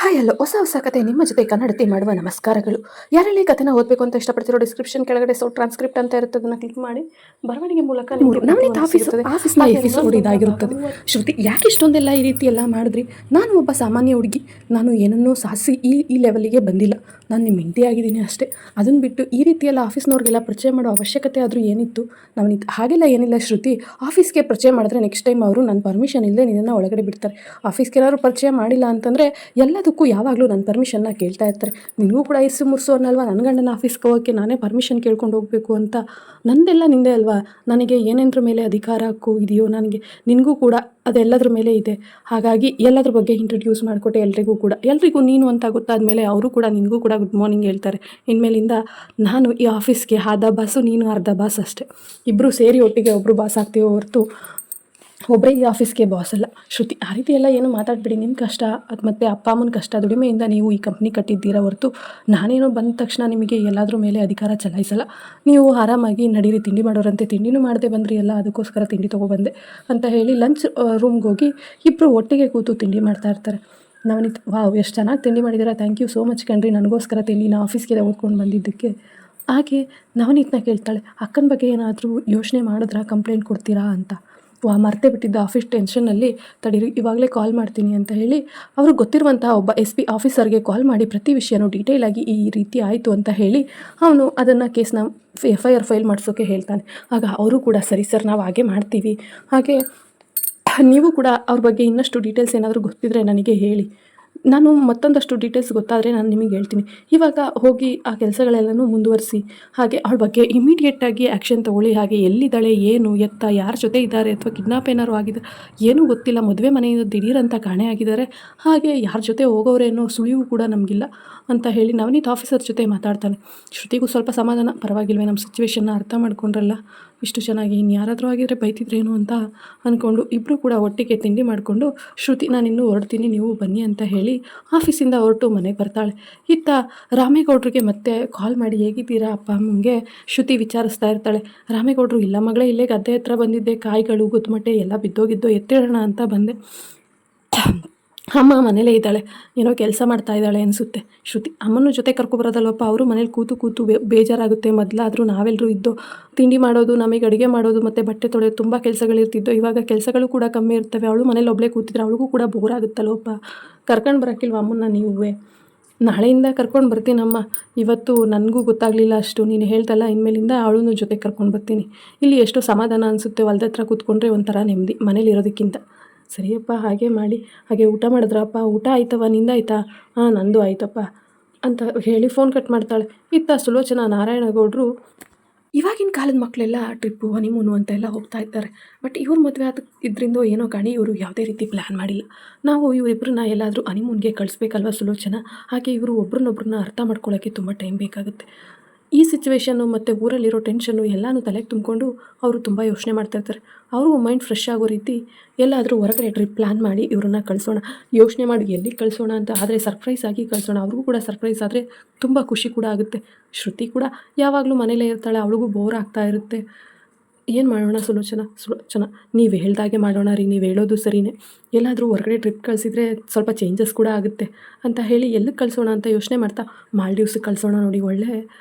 Hi hello ಹೊಸ ಕತೆ ನಿಮ್ಮ ಜೊತೆ ಕನ್ನಡತಿ ಮಾಡುವ ನಮಸ್ಕಾರಗಳು. ಯಾರೆಲ್ಲ ಈ ಕಥೆನ ಓದಬೇಕು ಅಂತ ಇಷ್ಟಪಡ್ತಿರೋ ಡಿಸ್ಕ್ರಿಪ್ಷನ್ ಕೆಳಗಡೆ ಟ್ರಾನ್ಸ್ಕ್ರಿಪ್ಟ್ ಅಂತ ಇರುತ್ತೆ, ಅದನ್ನು ಕ್ಲಿಕ್ ಮಾಡಿ ಬರವಣಿಗೆ ಮೂಲಕ ನಿಮಗೆ ನವನೀತ್ ಸಿಗುತ್ತದೆ. ಆಫೀಸ್ನ ಎಪಿಸೋಡ್ ಇದಾಗಿರುತ್ತದೆ. ಶ್ರುತಿ ಯಾಕೆ ಇಷ್ಟೊಂದೆಲ್ಲ ಈ ರೀತಿ ಎಲ್ಲ ಮಾಡಿದ್ರಿ? ನಾನು ಒಬ್ಬ ಸಾಮಾನ್ಯ ಹುಡುಗಿ, ನಾನು ಏನನ್ನೂ ಸಾಧಿಸಿ ಈ ಲೆವೆಲ್ಗೆ ಬಂದಿಲ್ಲ. ನಾನು ನಿಮ್ಮ ಹೆಂಡತಿ ಆಗಿದ್ದೀನಿ ಅಷ್ಟೇ. ಅದನ್ನು ಬಿಟ್ಟು ಈ ರೀತಿಯೆಲ್ಲ ಆಫೀಸ್ನವ್ರಿಗೆಲ್ಲ ಪರಿಚಯ ಮಾಡೋ ಅವಶ್ಯಕತೆ ಆದರೂ ಏನಿತ್ತು? ನವನೀತ್ ಹಾಗೆಲ್ಲ ಏನಿಲ್ಲ ಶ್ರುತಿ. ಆಫೀಸ್ಗೆ ಪರಿಚಯ ಮಾಡಿದ್ರೆ ನೆಕ್ಸ್ಟ್ ಟೈಮ್ ಅವರು ನನ್ನ ಪರ್ಮಿಷನ್ ಇಲ್ಲದೆ ನಿನ್ನನ್ನು ಒಳಗಡೆ ಬಿಡ್ತಾರೆ. ಆಫೀಸ್ಗೆ ಏನಾದ್ರು ಪರಿಚಯ ಮಾಡಿಲ್ಲ ಅಂತಂದರೆ ಎಲ್ಲದಕ್ಕೂ ಯಾವಾಗಲೂ ನನ್ನ ಪರ್ಮಿಷನ್ನ ಕೇಳ್ತಾ ಇರ್ತಾರೆ. ನಿನಗೂ ಕೂಡ ಇರ್ಸು ಮುರ್ಸು ಅನ್ನಲ್ವಾ ನನ್ನ ಗಂಡನ ಆಫೀಸ್ಗೆ ಹೋಗೋಕ್ಕೆ ನಾನೇ ಪರ್ಮಿಷನ್ ಕೇಳ್ಕೊಂಡು ಹೋಗಬೇಕು ಅಂತ? ನಂದೆಲ್ಲ ನಿಂದೆ ಅಲ್ವಾ? ನನಗೆ ಏನೇನರ ಮೇಲೆ ಅಧಿಕಾರ ಹಕ್ಕು ಇದೆಯೋ ನನಗೆ, ನಿನಗೂ ಕೂಡ ಅದೆಲ್ಲದ್ರ ಮೇಲೆ ಇದೆ. ಹಾಗಾಗಿ ಎಲ್ಲದ್ರ ಬಗ್ಗೆ ಇಂಟ್ರೊಡ್ಯೂಸ್ ಮಾಡಿಕೊಟ್ಟೆ ಎಲ್ರಿಗೂ ನೀನು ಅಂತ ಗೊತ್ತಾದ ಮೇಲೆ ಅವರು ಕೂಡ ನಿನಗೂ ಕೂಡ ಗುಡ್ ಮಾರ್ನಿಂಗ್ ಹೇಳ್ತಾರೆ. ಇನ್ಮೇಲಿಂದ ನಾನು ಈ ಆಫೀಸ್ಗೆ ಅರ್ಧ ಬಾಸು, ನೀನು ಅರ್ಧ ಬಾಸ್ ಅಷ್ಟೇ. ಇಬ್ಬರು ಸೇರಿ ಒಟ್ಟಿಗೆ ಒಬ್ಬರು ಬಾಸ್ ಆಗ್ತೀವೋ ಹೊರತು ಒಬ್ಬರೇ ಈ ಆಫೀಸ್ಗೆ ಬಾಸ್ ಅಲ್ಲ. ಶ್ರುತಿ ಆ ರೀತಿ ಎಲ್ಲ ಏನು ಮಾತಾಡಬೇಡಿ. ನಿಮ್ಮ ಕಷ್ಟ ಅದು ಮತ್ತು ಅಪ್ಪ ಅಮ್ಮನ ಕಷ್ಟ, ದುಡಿಮೆಯಿಂದ ನೀವು ಈ ಕಂಪ್ನಿ ಕಟ್ಟಿದ್ದೀರಾ ಹೊರತು ನಾನೇನೋ ಬಂದ ತಕ್ಷಣ ನಿಮಗೆ ಎಲ್ಲಾದ್ರ ಮೇಲೆ ಅಧಿಕಾರ ಚಲಾಯಿಸಲ್ಲ. ನೀವು ಆರಾಮಾಗಿ ನಡೀರಿ, ತಿಂಡಿ ಮಾಡೋರಂತೆ ತಿಂಡಿನೂ ಮಾಡದೆ ಬಂದ್ರಿ ಅಲ್ಲ, ಅದಕ್ಕೋಸ್ಕರ ತಿಂಡಿ ತೊಗೊಬಂದೆ ಅಂತ ಹೇಳಿ ಲಂಚ್ ರೂಮ್ಗೆ ಹೋಗಿ ಇಬ್ಬರು ಒಟ್ಟಿಗೆ ಕೂತು ತಿಂಡಿ ಮಾಡ್ತಾ ಇರ್ತಾರೆ. ನವನೀತ್ ವಾವ್ ಎಷ್ಟು ಚೆನ್ನಾಗಿ ತಿಂಡಿ ಮಾಡಿದ್ದೀರಾ, ಥ್ಯಾಂಕ್ ಯು ಸೋ ಮಚ್ ಕಣ್ರಿ, ನನಗೋಸ್ಕರ ತಿಂಡಿನ ಆಫೀಸ್ಗೆ ಓದ್ಕೊಂಡು ಬಂದಿದ್ದಕ್ಕೆ. ಹಾಗೆ ನವನೀತ್ನ ಕೇಳ್ತಾಳೆ, ಅಕ್ಕನ ಬಗ್ಗೆ ಏನಾದರೂ ಯೋಚನೆ ಮಾಡಿದ್ರಾ, ಕಂಪ್ಲೇಂಟ್ ಕೊಡ್ತೀರಾ ಅಂತ. ಮರ್ತೇ ಬಿಟ್ಟಿದ್ದ ಆಫೀಸ್ ಟೆನ್ಷನ್ನಲ್ಲಿ, ತಡೀರಿ ಇವಾಗಲೇ ಕಾಲ್ ಮಾಡ್ತೀನಿ ಅಂತ ಹೇಳಿ ಅವ್ರಿಗೆ ಗೊತ್ತಿರುವಂಥ ಒಬ್ಬ SP ಆಫೀಸರ್ಗೆ ಕಾಲ್ ಮಾಡಿ ಪ್ರತಿ ವಿಷಯನೂ ಡೀಟೇಲಾಗಿ ಈ ರೀತಿ ಆಯಿತು ಅಂತ ಹೇಳಿ ಅವನು ಅದನ್ನು ಕೇಸ್ನ FIR ಫೈಲ್ ಮಾಡಿಸೋಕೆ ಹೇಳ್ತಾನೆ. ಆಗ ಅವರು ಕೂಡ ಸರಿ ಸರ್, ನಾವು ಹಾಗೆ ಮಾಡ್ತೀವಿ, ಹಾಗೆ ನೀವು ಕೂಡ ಅವ್ರ ಬಗ್ಗೆ ಇನ್ನಷ್ಟು ಡೀಟೇಲ್ಸ್ ಏನಾದರೂ ಗೊತ್ತಿದ್ರೆ ನನಗೆ ಹೇಳಿ, ನಾನು ಮತ್ತೊಂದಷ್ಟು ಡೀಟೇಲ್ಸ್ ಗೊತ್ತಾದರೆ ನಾನು ನಿಮಗೆ ಹೇಳ್ತೀನಿ. ಇವಾಗ ಹೋಗಿ ಆ ಕೆಲಸಗಳೆಲ್ಲನೂ ಮುಂದುವರಿಸಿ, ಹಾಗೆ ಅವಳ ಬಗ್ಗೆ ಇಮಿಡಿಯೇಟಾಗಿ ಆ್ಯಕ್ಷನ್ ತೊಗೊಳ್ಳಿ. ಹಾಗೆ ಎಲ್ಲಿದ್ದಾಳೆ, ಏನು ಎತ್ತ, ಯಾರ ಜೊತೆ ಇದ್ದಾರೆ, ಅಥವಾ ಕಿಡ್ನಾಪ್ ಏನಾರು ಆಗಿದೆ ಏನೂ ಗೊತ್ತಿಲ್ಲ, ಮದುವೆ ಮನೆಯಿಂದ ದಿಢೀರಂತ ಕಾಣೆ ಆಗಿದ್ದಾರೆ, ಹಾಗೆ ಯಾರ ಜೊತೆ ಹೋಗೋರೇನೋ ಸುಳಿವು ಕೂಡ ನಮಗಿಲ್ಲ ಅಂತ ಹೇಳಿ ನವನೀತ್ ಆಫೀಸರ್ ಜೊತೆ ಮಾತಾಡ್ತಾನೆ. ಶ್ರುತಿಗೂ ಸ್ವಲ್ಪ ಸಮಾಧಾನ, ಪರವಾಗಿಲ್ವೇ ನಮ್ಮ ಸಿಚುವೇಶನ್ನ ಅರ್ಥ ಮಾಡ್ಕೊಂಡ್ರಲ್ಲ, ಇಷ್ಟು ಚೆನ್ನಾಗಿ ಇನ್ಯಾರಾದರೂ ಆಗಿದ್ರೆ ಬೈತಿದ್ರೇನು ಅಂತ ಅಂದ್ಕೊಂಡು ಇಬ್ಬರು ಕೂಡ ಒಟ್ಟಿಗೆ ತಿಂಡಿ ಮಾಡಿಕೊಂಡು, ಶ್ರುತಿ ನಾನು ಇನ್ನೂ ಹೊರಡ್ತೀನಿ, ನೀವು ಬನ್ನಿ ಅಂತ ಹೇಳಿ ಆಫೀಸಿಂದ ಹೊರಟು ಮನೆಗೆ ಬರ್ತಾಳೆ. ಇತ್ತ ರಾಮೇಗೌಡರಿಗೆ ಮತ್ತೆ ಕಾಲ್ ಮಾಡಿ ಹೇಗಿದ್ದೀರಾ ಅಪ್ಪ ಅಮ್ಮಂಗೆ ಶ್ರುತಿ ವಿಚಾರಿಸ್ತಾ ಇರ್ತಾಳೆ. ರಾಮೇಗೌಡರು ಇಲ್ಲ ಮಗಳೇ, ಇಲ್ಲೇ ಗದ್ದೆ ಹತ್ರ ಬಂದಿದ್ದೆ, ಕಾಯಿಗಳು ಗುದ್ಮಟ್ಟೆ ಎಲ್ಲ ಬಿದ್ದೋಗಿದ್ದೋ, ಎತ್ತಿಡೋಣ ಅಂತ ಬಂದೆ. ಅಮ್ಮ ಮನೇಲೇ ಇದ್ದಾಳೆ, ಏನೋ ಕೆಲಸ ಮಾಡ್ತಾ ಇದ್ದಾಳೆ ಅನಿಸುತ್ತೆ. ಶ್ರುತಿ ಅಮ್ಮನ ಜೊತೆ ಕರ್ಕೊಬರೋದಲ್ವಪ್ಪ, ಅವರು ಮನೇಲಿ ಕೂತು ಬೇಜಾರಾಗುತ್ತೆ. ಮೊದಲಾದರೂ ನಾವೆಲ್ಲರೂ ಇದ್ದೋ ತಿಂಡಿ ಮಾಡೋದು, ನಮಗೆ ಅಡುಗೆ ಮಾಡೋದು ಮತ್ತು ಬಟ್ಟೆ ತೊಳೆಯೋದು ತುಂಬ ಕೆಲಸಗಳಿರ್ತಿದ್ದೋ, ಇವಾಗ ಕೆಲಸಗಳು ಕೂಡ ಕಮ್ಮಿ ಇರ್ತವೆ. ಅವಳು ಮನೇಲಿ ಒಬ್ಬಳೇ ಕೂತಿದ್ರೆ ಅವಳಿಗೂ ಕೂಡ ಬೋರ್ ಆಗುತ್ತಲ್ವಪ್ಪ, ಕರ್ಕೊಂಡು ಬರೋಕ್ಕಿಲ್ವ ಅಮ್ಮನ್ನ ನೀವೇ? ನಾಳೆಯಿಂದ ಕರ್ಕೊಂಡು ಬರ್ತೀನಮ್ಮ, ಇವತ್ತು ನನಗೂ ಗೊತ್ತಾಗಲಿಲ್ಲ ಅಷ್ಟು, ನೀನು ಹೇಳ್ತಲ್ಲ, ಇನ್ಮೇಲಿಂದ ಅವಳನ್ನು ಜೊತೆ ಕರ್ಕೊಂಡು ಬರ್ತೀನಿ. ಇಲ್ಲಿ ಎಷ್ಟು ಸಮಾಧಾನ ಅನಿಸುತ್ತೆ, ಹೊಲ್ದ ಹತ್ರ ಕೂತ್ಕೊಂಡ್ರೆ ಒಂಥರ ನೆಮ್ಮದಿ ಮನೇಲಿರೋದಕ್ಕಿಂತ. ಸರಿಯಪ್ಪ ಹಾಗೆ ಮಾಡಿ. ಹಾಗೆ ಊಟ ಮಾಡಿದ್ರಪ್ಪ? ಊಟ ಆಯ್ತವ, ನಿಂದಾಯ್ತಾ? ಹಾಂ ನಂದು ಆಯ್ತಪ್ಪ ಅಂತ ಹೇಳಿ ಫೋನ್ ಕಟ್ ಮಾಡ್ತಾಳೆ. ಇತ್ತ ಸುಲೋಚನಾ ನಾರಾಯಣಗೌಡರು ಇವಾಗಿನ ಕಾಲದ ಮಕ್ಕಳೆಲ್ಲ ಟ್ರಿಪ್ಪು ಹನಿಮೂನು ಅಂತೆಲ್ಲ ಹೋಗ್ತಾ ಇದ್ದಾರೆ. ಬಟ್ ಇವ್ರ ಮದುವೆ ಇದರಿಂದ ಏನೋ ಕಾಣಿ ಇವರು ಯಾವುದೇ ರೀತಿ ಪ್ಲ್ಯಾನ್ ಮಾಡಿಲ್ಲ. ನಾವು ಇವರಿಬ್ಬರನ್ನ ಎಲ್ಲಾದರೂ ಹನಿಮೂನ್ಗೆ ಕಳಿಸ್ಬೇಕಲ್ವ ಸುಲೋಚನಾ, ಹಾಗೆ ಇವರು ಒಬ್ರನ್ನೊಬ್ರನ್ನ ಅರ್ಥ ಮಾಡ್ಕೊಳ್ಳೋಕ್ಕೆ ತುಂಬ ಟೈಮ್ ಬೇಕಾಗುತ್ತೆ. ಈ ಸಿಚುವೇಷನ್ನು ಮತ್ತು ಊರಲ್ಲಿರೋ ಟೆನ್ಷನ್ನು ಎಲ್ಲನೂ ತಲೆಗೆ ತುಂಬಿಕೊಂಡು ಅವರು ತುಂಬ ಯೋಚನೆ ಮಾಡ್ತಾಯಿರ್ತಾರೆ. ಅವ್ರಿಗೂ ಮೈಂಡ್ ಫ್ರೆಶ್ ಆಗೋ ರೀತಿ ಎಲ್ಲಾದರೂ ಹೊರಗಡೆ ಟ್ರಿಪ್ ಪ್ಲ್ಯಾನ್ ಮಾಡಿ ಇವ್ರನ್ನ ಕಳಿಸೋಣ, ಯೋಚನೆ ಮಾಡಿ ಎಲ್ಲಿಗೆ ಕಳಿಸೋಣ ಅಂತ. ಆದರೆ ಸರ್ಪ್ರೈಸ್ ಆಗಿ ಕಳಿಸೋಣ, ಅವ್ರಿಗೂ ಕೂಡ ಸರ್ಪ್ರೈಸ್ ಆದರೆ ತುಂಬ ಖುಷಿ ಕೂಡ ಆಗುತ್ತೆ. ಶ್ರುತಿ ಕೂಡ ಯಾವಾಗಲೂ ಮನೇಲೇ ಇರ್ತಾಳೆ, ಅವಳಿಗೂ ಬೋರ್ ಆಗ್ತಾ ಇರುತ್ತೆ. ಏನು ಮಾಡೋಣ ಸುಲೋಚನಾ ನೀವು ಹೇಳ್ದಾಗೆ ಮಾಡೋಣ ರೀ, ನೀವು ಹೇಳೋದು ಸರಿಯೇ, ಎಲ್ಲಾದರೂ ಹೊರಗಡೆ ಟ್ರಿಪ್ ಕಳಿಸಿದ್ರೆ ಸ್ವಲ್ಪ ಚೇಂಜಸ್ ಕೂಡ ಆಗುತ್ತೆ ಅಂತ ಹೇಳಿ ಎಲ್ಲಿಗೆ ಕಳಿಸೋಣ ಅಂತ ಯೋಚನೆ ಮಾಡ್ತಾ, ಮಾಲ್ಡೀವ್ಸಿಗೆ ಕಳಿಸೋಣ ನೋಡಿ, ಒಳ್ಳೆ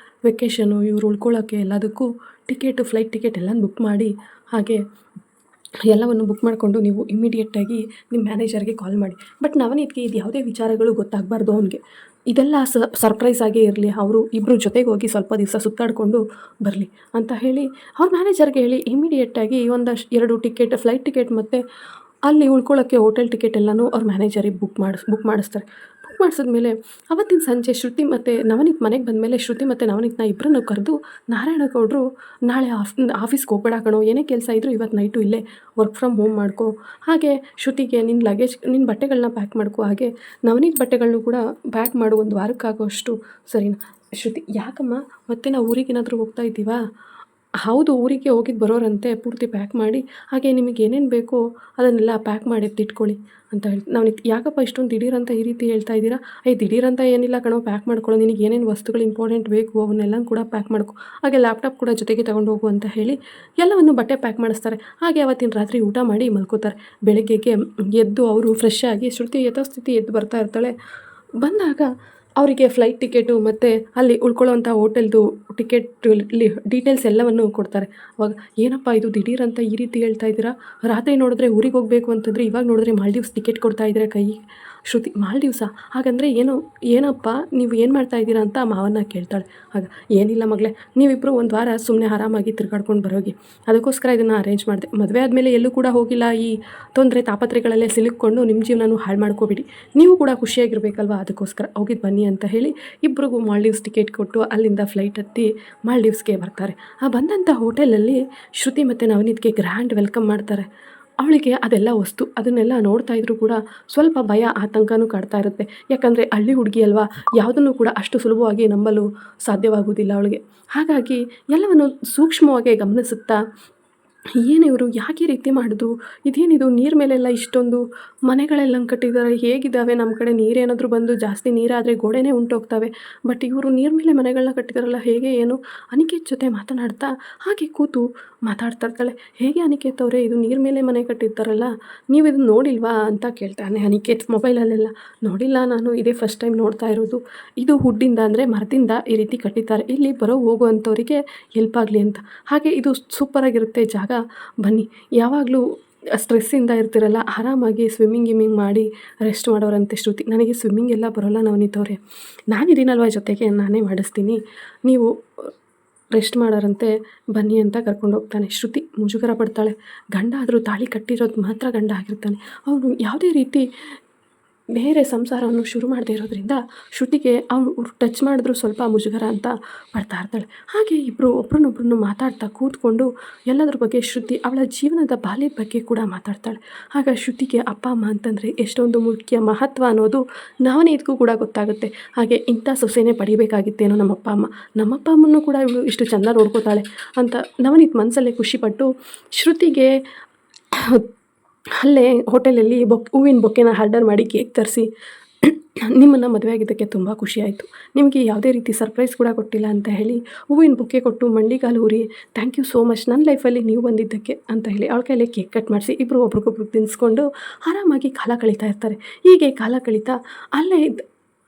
ವೆಕೇಷನು, ಇವ್ರು ಉಳ್ಕೊಳ್ಳೋಕ್ಕೆ ಎಲ್ಲದಕ್ಕೂ ಫ್ಲೈಟ್ ಟಿಕೆಟ್ ಎಲ್ಲ ಬುಕ್ ಮಾಡಿ, ಹಾಗೆ ಎಲ್ಲವನ್ನು ಬುಕ್ ಮಾಡಿಕೊಂಡು ನೀವು ಇಮಿಡಿಯೇಟಾಗಿ ನಿಮ್ಮ ಮ್ಯಾನೇಜರ್ಗೆ ಕಾಲ್ ಮಾಡಿ. ಬಟ್ ನವನೀತ್ಗೆ ಇದು ಯಾವುದೇ ವಿಚಾರಗಳು ಗೊತ್ತಾಗಬಾರ್ದು ಅವನಿಗೆ, ಇದೆಲ್ಲ ಸರ್ಪ್ರೈಸ್ ಆಗೇ ಇರಲಿ, ಅವರು ಇಬ್ಬರು ಜೊತೆಗೆ ಹೋಗಿ ಸ್ವಲ್ಪ ದಿವಸ ಸುತ್ತಾಡಿಕೊಂಡು ಬರಲಿ ಅಂತ ಹೇಳಿ ಅವ್ರ ಮ್ಯಾನೇಜರ್ಗೆ ಹೇಳಿ ಇಮಿಡಿಯೇಟಾಗಿ ಎರಡು ಫ್ಲೈಟ್ ಟಿಕೆಟ್ ಮತ್ತು ಅಲ್ಲಿ ಉಳ್ಕೊಳ್ಳೋಕ್ಕೆ ಹೋಟೆಲ್ ಟಿಕೆಟ್ ಎಲ್ಲನೂ ಅವ್ರ ಮ್ಯಾನೇಜರಿಗೆ ಬುಕ್ ಮಾಡಿಸ್ತಾರೆ. ಬುಕ್ ಮಾಡಿಸಿದ್ಮೇಲೆ ಅವತ್ತಿನ ಸಂಜೆ ಶ್ರುತಿ ಮತ್ತು ನವನೀತ್ ಮನೆಗೆ ಬಂದಮೇಲೆ ಶ್ರುತಿ ಮತ್ತು ನವನೀತ್ನ ಇಬ್ಬರನ್ನು ಕರೆದು, ನಾರಾಯಣಗೌಡರು ನಾಳೆ ಆಫೀಸ್ಗೆ ಹೋಗ್ಬೇಡ ಕಣೋ, ಏನೇ ಕೆಲಸ ಇದ್ದರೂ ಇವತ್ತು ನೈಟು ಇಲ್ಲೇ ವರ್ಕ್ ಫ್ರಮ್ ಹೋಮ್ ಮಾಡ್ಕೊ, ಹಾಗೆ ಶ್ರುತಿಗೆ ನಿನ್ನ ಬಟ್ಟೆಗಳನ್ನ ಪ್ಯಾಕ್ ಮಾಡ್ಕೊ, ಹಾಗೆ ನವನೀತ್ ಬಟ್ಟೆಗಳನ್ನೂ ಕೂಡ ಪ್ಯಾಕ್ ಮಾಡು, ಒಂದು ವಾರಕ್ಕಾಗೋಷ್ಟು, ಸರಿನಾ? ಶ್ರುತಿ ಯಾಕಮ್ಮ ಮತ್ತೆ ನಾವು ಊರಿಗೇನಾದರೂ ಹೋಗ್ತಾ ಇದ್ದೀವಾ? ಹೌದು, ಊರಿಗೆ ಹೋಗಿದ್ದು ಬರೋರಂತೆ, ಪೂರ್ತಿ ಪ್ಯಾಕ್ ಮಾಡಿ, ಹಾಗೆ ನಿಮಗೆ ಏನೇನು ಬೇಕೋ ಅದನ್ನೆಲ್ಲ ಪ್ಯಾಕ್ ಮಾಡಿ ಎತ್ತಿಟ್ಕೊಳ್ಳಿ ಅಂತ ಹೇಳಿ. ನಾವು ಯಾಕಪ್ಪ ಇಷ್ಟೊಂದು ದಿಢೀರಂತ ಈ ರೀತಿ ಹೇಳ್ತಾ ಇದ್ದೀರಾ? ದಿಢೀರಂತ ಏನಿಲ್ಲ ಕಣೋ, ಪ್ಯಾಕ್ ಮಾಡ್ಕೊಳ್ಳೋ, ನಿನಗೆ ಏನೇನು ವಸ್ತುಗಳು ಇಂಪಾರ್ಟೆಂಟ್ ಬೇಕು ಅವನ್ನೆಲ್ಲ ಕೂಡ ಪ್ಯಾಕ್ ಮಾಡ್ಕೊ, ಹಾಗೆ ಲ್ಯಾಪ್ಟಾಪ್ ಕೂಡ ಜೊತೆಗೆ ತೊಗೊಂಡು ಹೋಗು ಅಂತ ಹೇಳಿ ಎಲ್ಲವನ್ನು ಬಟ್ಟೆ ಪ್ಯಾಕ್ ಮಾಡಿಸ್ತಾರೆ. ಹಾಗೆ ಅವತ್ತಿನ ರಾತ್ರಿ ಊಟ ಮಾಡಿ ಮಲ್ಕೋತಾರೆ. ಬೆಳಗ್ಗೆಗೆ ಎದ್ದು ಅವರು ಫ್ರೆಶ್ ಆಗಿ, ಶ್ರುತಿ ಯಥಾಸ್ಥಿತಿ ಎದ್ದು ಬರ್ತಾ ಇರ್ತಾಳೆ. ಬಂದಾಗ ಅವರಿಗೆ ಫ್ಲೈಟ್ ಟಿಕೆಟು ಮತ್ತು ಅಲ್ಲಿ ಉಳ್ಕೊಳ್ಳೋವಂಥ ಹೋಟೆಲ್ದು ಟಿಕೆಟ್ ಡೀಟೇಲ್ಸ್ ಎಲ್ಲವನ್ನು ಕೊಡ್ತಾರೆ. ಅವಾಗ ಏನಪ್ಪ ಇದು ದಿಢೀರ್ ಅಂತ ಈ ರೀತಿ ಹೇಳ್ತಾ ಇದ್ದೀರಾ? ರಾತ್ರಿ ನೋಡಿದ್ರೆ ಊರಿಗೆ ಹೋಗಬೇಕು ಅಂತಂದರೆ ಇವಾಗ ನೋಡಿದ್ರೆ ಮಾಲ್ಡೀವ್ಸ್ ಟಿಕೆಟ್ ಕೊಡ್ತಾ ಇದ್ದೀರಾ ಕೈಗೆ. ಶ್ರುತಿ ಮಾಲ್ಡೀವ್ಸಾ? ಹಾಗಂದರೆ ಏನಪ್ಪ ನೀವು ಏನು ಮಾಡ್ತಾ ಇದ್ದೀರಾ ಅಂತ ಮಾವನ್ನ ಕೇಳ್ತಾಳೆ. ಆಗ ಏನಿಲ್ಲ ಮಗಳೇ, ನೀವಿಬ್ಬರು ಒಂದು ವಾರ ಸುಮ್ಮನೆ ಆರಾಮಾಗಿ ತಿರ್ಗಾಡ್ಕೊಂಡು ಬರೋಗಿ, ಅದಕ್ಕೋಸ್ಕರ ಇದನ್ನು ಅರೇಂಜ್ ಮಾಡಿದೆ. ಮದುವೆ ಆದಮೇಲೆ ಎಲ್ಲೂ ಕೂಡ ಹೋಗಿಲ್ಲ, ಈ ತೊಂದರೆ ತಾಪತ್ರೆಗಳಲ್ಲೇ ಸಿಲುಕ್ಕೊಂಡು ನಿಮ್ಮ ಜೀವನನೂ ಹಾಳು ಮಾಡ್ಕೋಬೇಡಿ, ನೀವು ಕೂಡ ಖುಷಿಯಾಗಿರ್ಬೇಕಲ್ವ, ಅದಕ್ಕೋಸ್ಕರ ಹೋಗಿದ್ದು ಬನ್ನಿ ಅಂತ ಹೇಳಿ ಇಬ್ಬರಿಗೂ ಮಾಲ್ಡೀವ್ಸ್ ಟಿಕೆಟ್ ಕೊಟ್ಟು ಅಲ್ಲಿಂದ ಫ್ಲೈಟ್ ಹತ್ತಿ ಮಾಲ್ಡೀವ್ಸ್ಗೆ ಬರ್ತಾರೆ. ಆ ಬಂದಂಥ ಹೋಟೆಲಲ್ಲಿ ಶ್ರುತಿ ಮತ್ತು ನವನೀತ್ಗೆ ಗ್ರ್ಯಾಂಡ್ ವೆಲ್ಕಮ್ ಮಾಡ್ತಾರೆ. ಅವಳಿಗೆ ಅದೆಲ್ಲ ವಸ್ತು ಅದನ್ನೆಲ್ಲ ನೋಡ್ತಾ ಇದ್ರೂ ಕೂಡ ಸ್ವಲ್ಪ ಭಯ ಆತಂಕನೂ ಕಾಡ್ತಾ ಇರುತ್ತೆ. ಯಾಕಂದರೆ ಹಳ್ಳಿ ಹುಡುಗಿ ಅಲ್ವಾ, ಯಾವುದನ್ನು ಕೂಡ ಅಷ್ಟು ಸುಲಭವಾಗಿ ನಂಬಲು ಸಾಧ್ಯವಾಗುವುದಿಲ್ಲ ಅವಳಿಗೆ. ಹಾಗಾಗಿ ಎಲ್ಲವನ್ನು ಸೂಕ್ಷ್ಮವಾಗಿ ಗಮನಿಸುತ್ತಾ, ಏನಿವರು ಯಾಕೆ ಈ ರೀತಿ ಮಾಡೋದು, ಇದೇನಿದು ನೀರು ಮೇಲೆಲ್ಲ ಇಷ್ಟೊಂದು ಮನೆಗಳೆಲ್ಲ ಕಟ್ಟಿದ್ದಾರೆ, ಹೇಗಿದ್ದಾವೆ, ನಮ್ಮ ಕಡೆ ನೀರೇನಾದರೂ ಬಂದು ಜಾಸ್ತಿ ನೀರಾದರೆ ಗೋಡೆನೇ ಉಂಟೋಗ್ತವೆ, ಬಟ್ ಇವರು ನೀರು ಮೇಲೆ ಮನೆಗಳನ್ನ ಕಟ್ಟಿದಾರಲ್ಲ, ಹೇಗೆ ಏನು, ಅನಿಕೇತ್ ಜೊತೆ ಮಾತನಾಡ್ತಾ ಹಾಗೆ ಕೂತು ಮಾತಾಡ್ತಾ ಇರ್ತಾಳೆ. ಹೇಗೆ ಅನಿಕೇತ್ ಅವರೇ, ಇದು ನೀರು ಮೇಲೆ ಮನೆ ಕಟ್ಟಿರ್ತಾರಲ್ಲ, ನೀವು ಇದನ್ನು ನೋಡಿಲ್ವಾ ಅಂತ ಕೇಳ್ತಾನೆ ಅನಿಕೇತ್ ಮೊಬೈಲಲ್ಲೆಲ್ಲ. ನೋಡಿಲ್ಲ ನಾನು, ಇದೇ ಫಸ್ಟ್ ಟೈಮ್ ನೋಡ್ತಾ ಇರೋದು. ಇದು ವುಡ್ಡಿಂದ ಅಂದರೆ ಮರದಿಂದ ಈ ರೀತಿ ಕಟ್ಟಿದ್ದಾರೆ, ಇಲ್ಲಿ ಬರೋ ಹೋಗುವಂಥವರಿಗೆ ಹೆಲ್ಪ್ ಆಗಲಿ ಅಂತ. ಹಾಗೆ ಇದು ಸೂಪರಾಗಿರುತ್ತೆ ಜಾಗ, ಬನ್ನಿ. ಯಾವಾಗಲೂ ಸ್ಟ್ರೆಸ್ಸಿಂದ ಇರ್ತಿರಲ್ಲ, ಆರಾಮಾಗಿ ಸ್ವಿಮ್ಮಿಂಗ್ ಮಾಡಿ ರೆಸ್ಟ್ ಮಾಡೋರಂತೆ ಶ್ರುತಿ. ನನಗೆ ಸ್ವಿಮ್ಮಿಂಗ್ ಎಲ್ಲ ಬರೋಲ್ಲ ನವನೀತ್ ಅವರೇ, ನಾನಿದ್ದೀನಲ್ವ ಜೊತೆಗೆ, ನಾನೇ ಮಾಡಿಸ್ತೀನಿ, ನೀವು ರೆಸ್ಟ್ ಮಾಡೋರಂತೆ, ಬನ್ನಿ ಅಂತ ಕರ್ಕೊಂಡು ಹೋಗ್ತಾನೆ. ಶ್ರುತಿ ಮುಜುಗರ ಪಡ್ತಾಳೆ. ಗಂಡ ಆದರೂ ತಾಳಿ ಕಟ್ಟಿರೋದು ಮಾತ್ರ ಗಂಡ ಆಗಿರ್ತಾನೆ, ಅವನು ಯಾವುದೇ ರೀತಿ ಬೇರೆ ಸಂಸಾರವನ್ನು ಶುರು ಮಾಡದೇ ಇರೋದ್ರಿಂದ ಶ್ರುತಿಗೆ ಅವ್ರು ಟಚ್ ಮಾಡಿದ್ರು ಸ್ವಲ್ಪ ಮುಜುಗರ ಅಂತ ಪಡ್ತಾ ಇರ್ತಾಳೆ. ಹಾಗೆ ಇಬ್ಬರು ಒಬ್ರನ್ನೊಬ್ರನ್ನು ಮಾತಾಡ್ತಾ ಕೂತ್ಕೊಂಡು ಎಲ್ಲದ್ರ ಬಗ್ಗೆ ಶ್ರುತಿ ಅವಳ ಜೀವನದ ಬಾಲ್ಯದ ಬಗ್ಗೆ ಕೂಡ ಮಾತಾಡ್ತಾಳೆ. ಆಗ ಶ್ರುತಿಗೆ ಅಪ್ಪ ಅಮ್ಮ ಅಂತಂದರೆ ಎಷ್ಟೊಂದು ಮುಖ್ಯ ಮಹತ್ವ ಅನ್ನೋದು ನವನೀತ್ಗೂ ಕೂಡ ಗೊತ್ತಾಗುತ್ತೆ. ಹಾಗೆ ಇಂಥ ಸೊಸೆನೇ ಪಡಿಬೇಕಾಗಿತ್ತೇನೋ ನಮ್ಮಪ್ಪ ಅಮ್ಮನೂ ಕೂಡ ಇವಳು ಇಷ್ಟು ಚೆಂದ ನೋಡ್ಕೋತಾಳೆ ಅಂತ ನವನೀತ್ ಮನಸ್ಸಲ್ಲೇ ಖುಷಿಪಟ್ಟು ಶ್ರುತಿಗೆ ಅಲ್ಲೇ ಹೋಟೆಲಲ್ಲಿ ಹೂವಿನ ಬೊಕ್ಕೆನ ಆರ್ಡರ್ ಮಾಡಿ ಕೇಕ್ ತರಿಸಿ, ನಿಮ್ಮನ್ನು ಮದುವೆ ಆಗಿದ್ದಕ್ಕೆ ತುಂಬ ಖುಷಿ ಆಯಿತು, ನಿಮಗೆ ಯಾವುದೇ ರೀತಿ ಸರ್ಪ್ರೈಸ್ ಕೂಡ ಕೊಟ್ಟಿಲ್ಲ ಅಂತ ಹೇಳಿ ಹೂವಿನ ಬೊಕ್ಕೆ ಕೊಟ್ಟು ಮಂಡಿಗಾಲು ಊರಿ, ಥ್ಯಾಂಕ್ ಯು ಸೋ ಮಚ್ ನನ್ನ ಲೈಫಲ್ಲಿ ನೀವು ಬಂದಿದ್ದಕ್ಕೆ ಅಂತ ಹೇಳಿ ಅವಳ ಕೈಲೇ ಕೇಕ್ ಕಟ್ ಮಾಡಿಸಿ ಇಬ್ಬರು ಒಬ್ರಿಗೊಬ್ರು ತಿನ್ನಿಸ್ಕೊಂಡು ಆರಾಮಾಗಿ ಕಾಲ ಕಳೀತಾ ಇರ್ತಾರೆ. ಹೀಗೆ ಕಾಲ ಕಳೀತಾ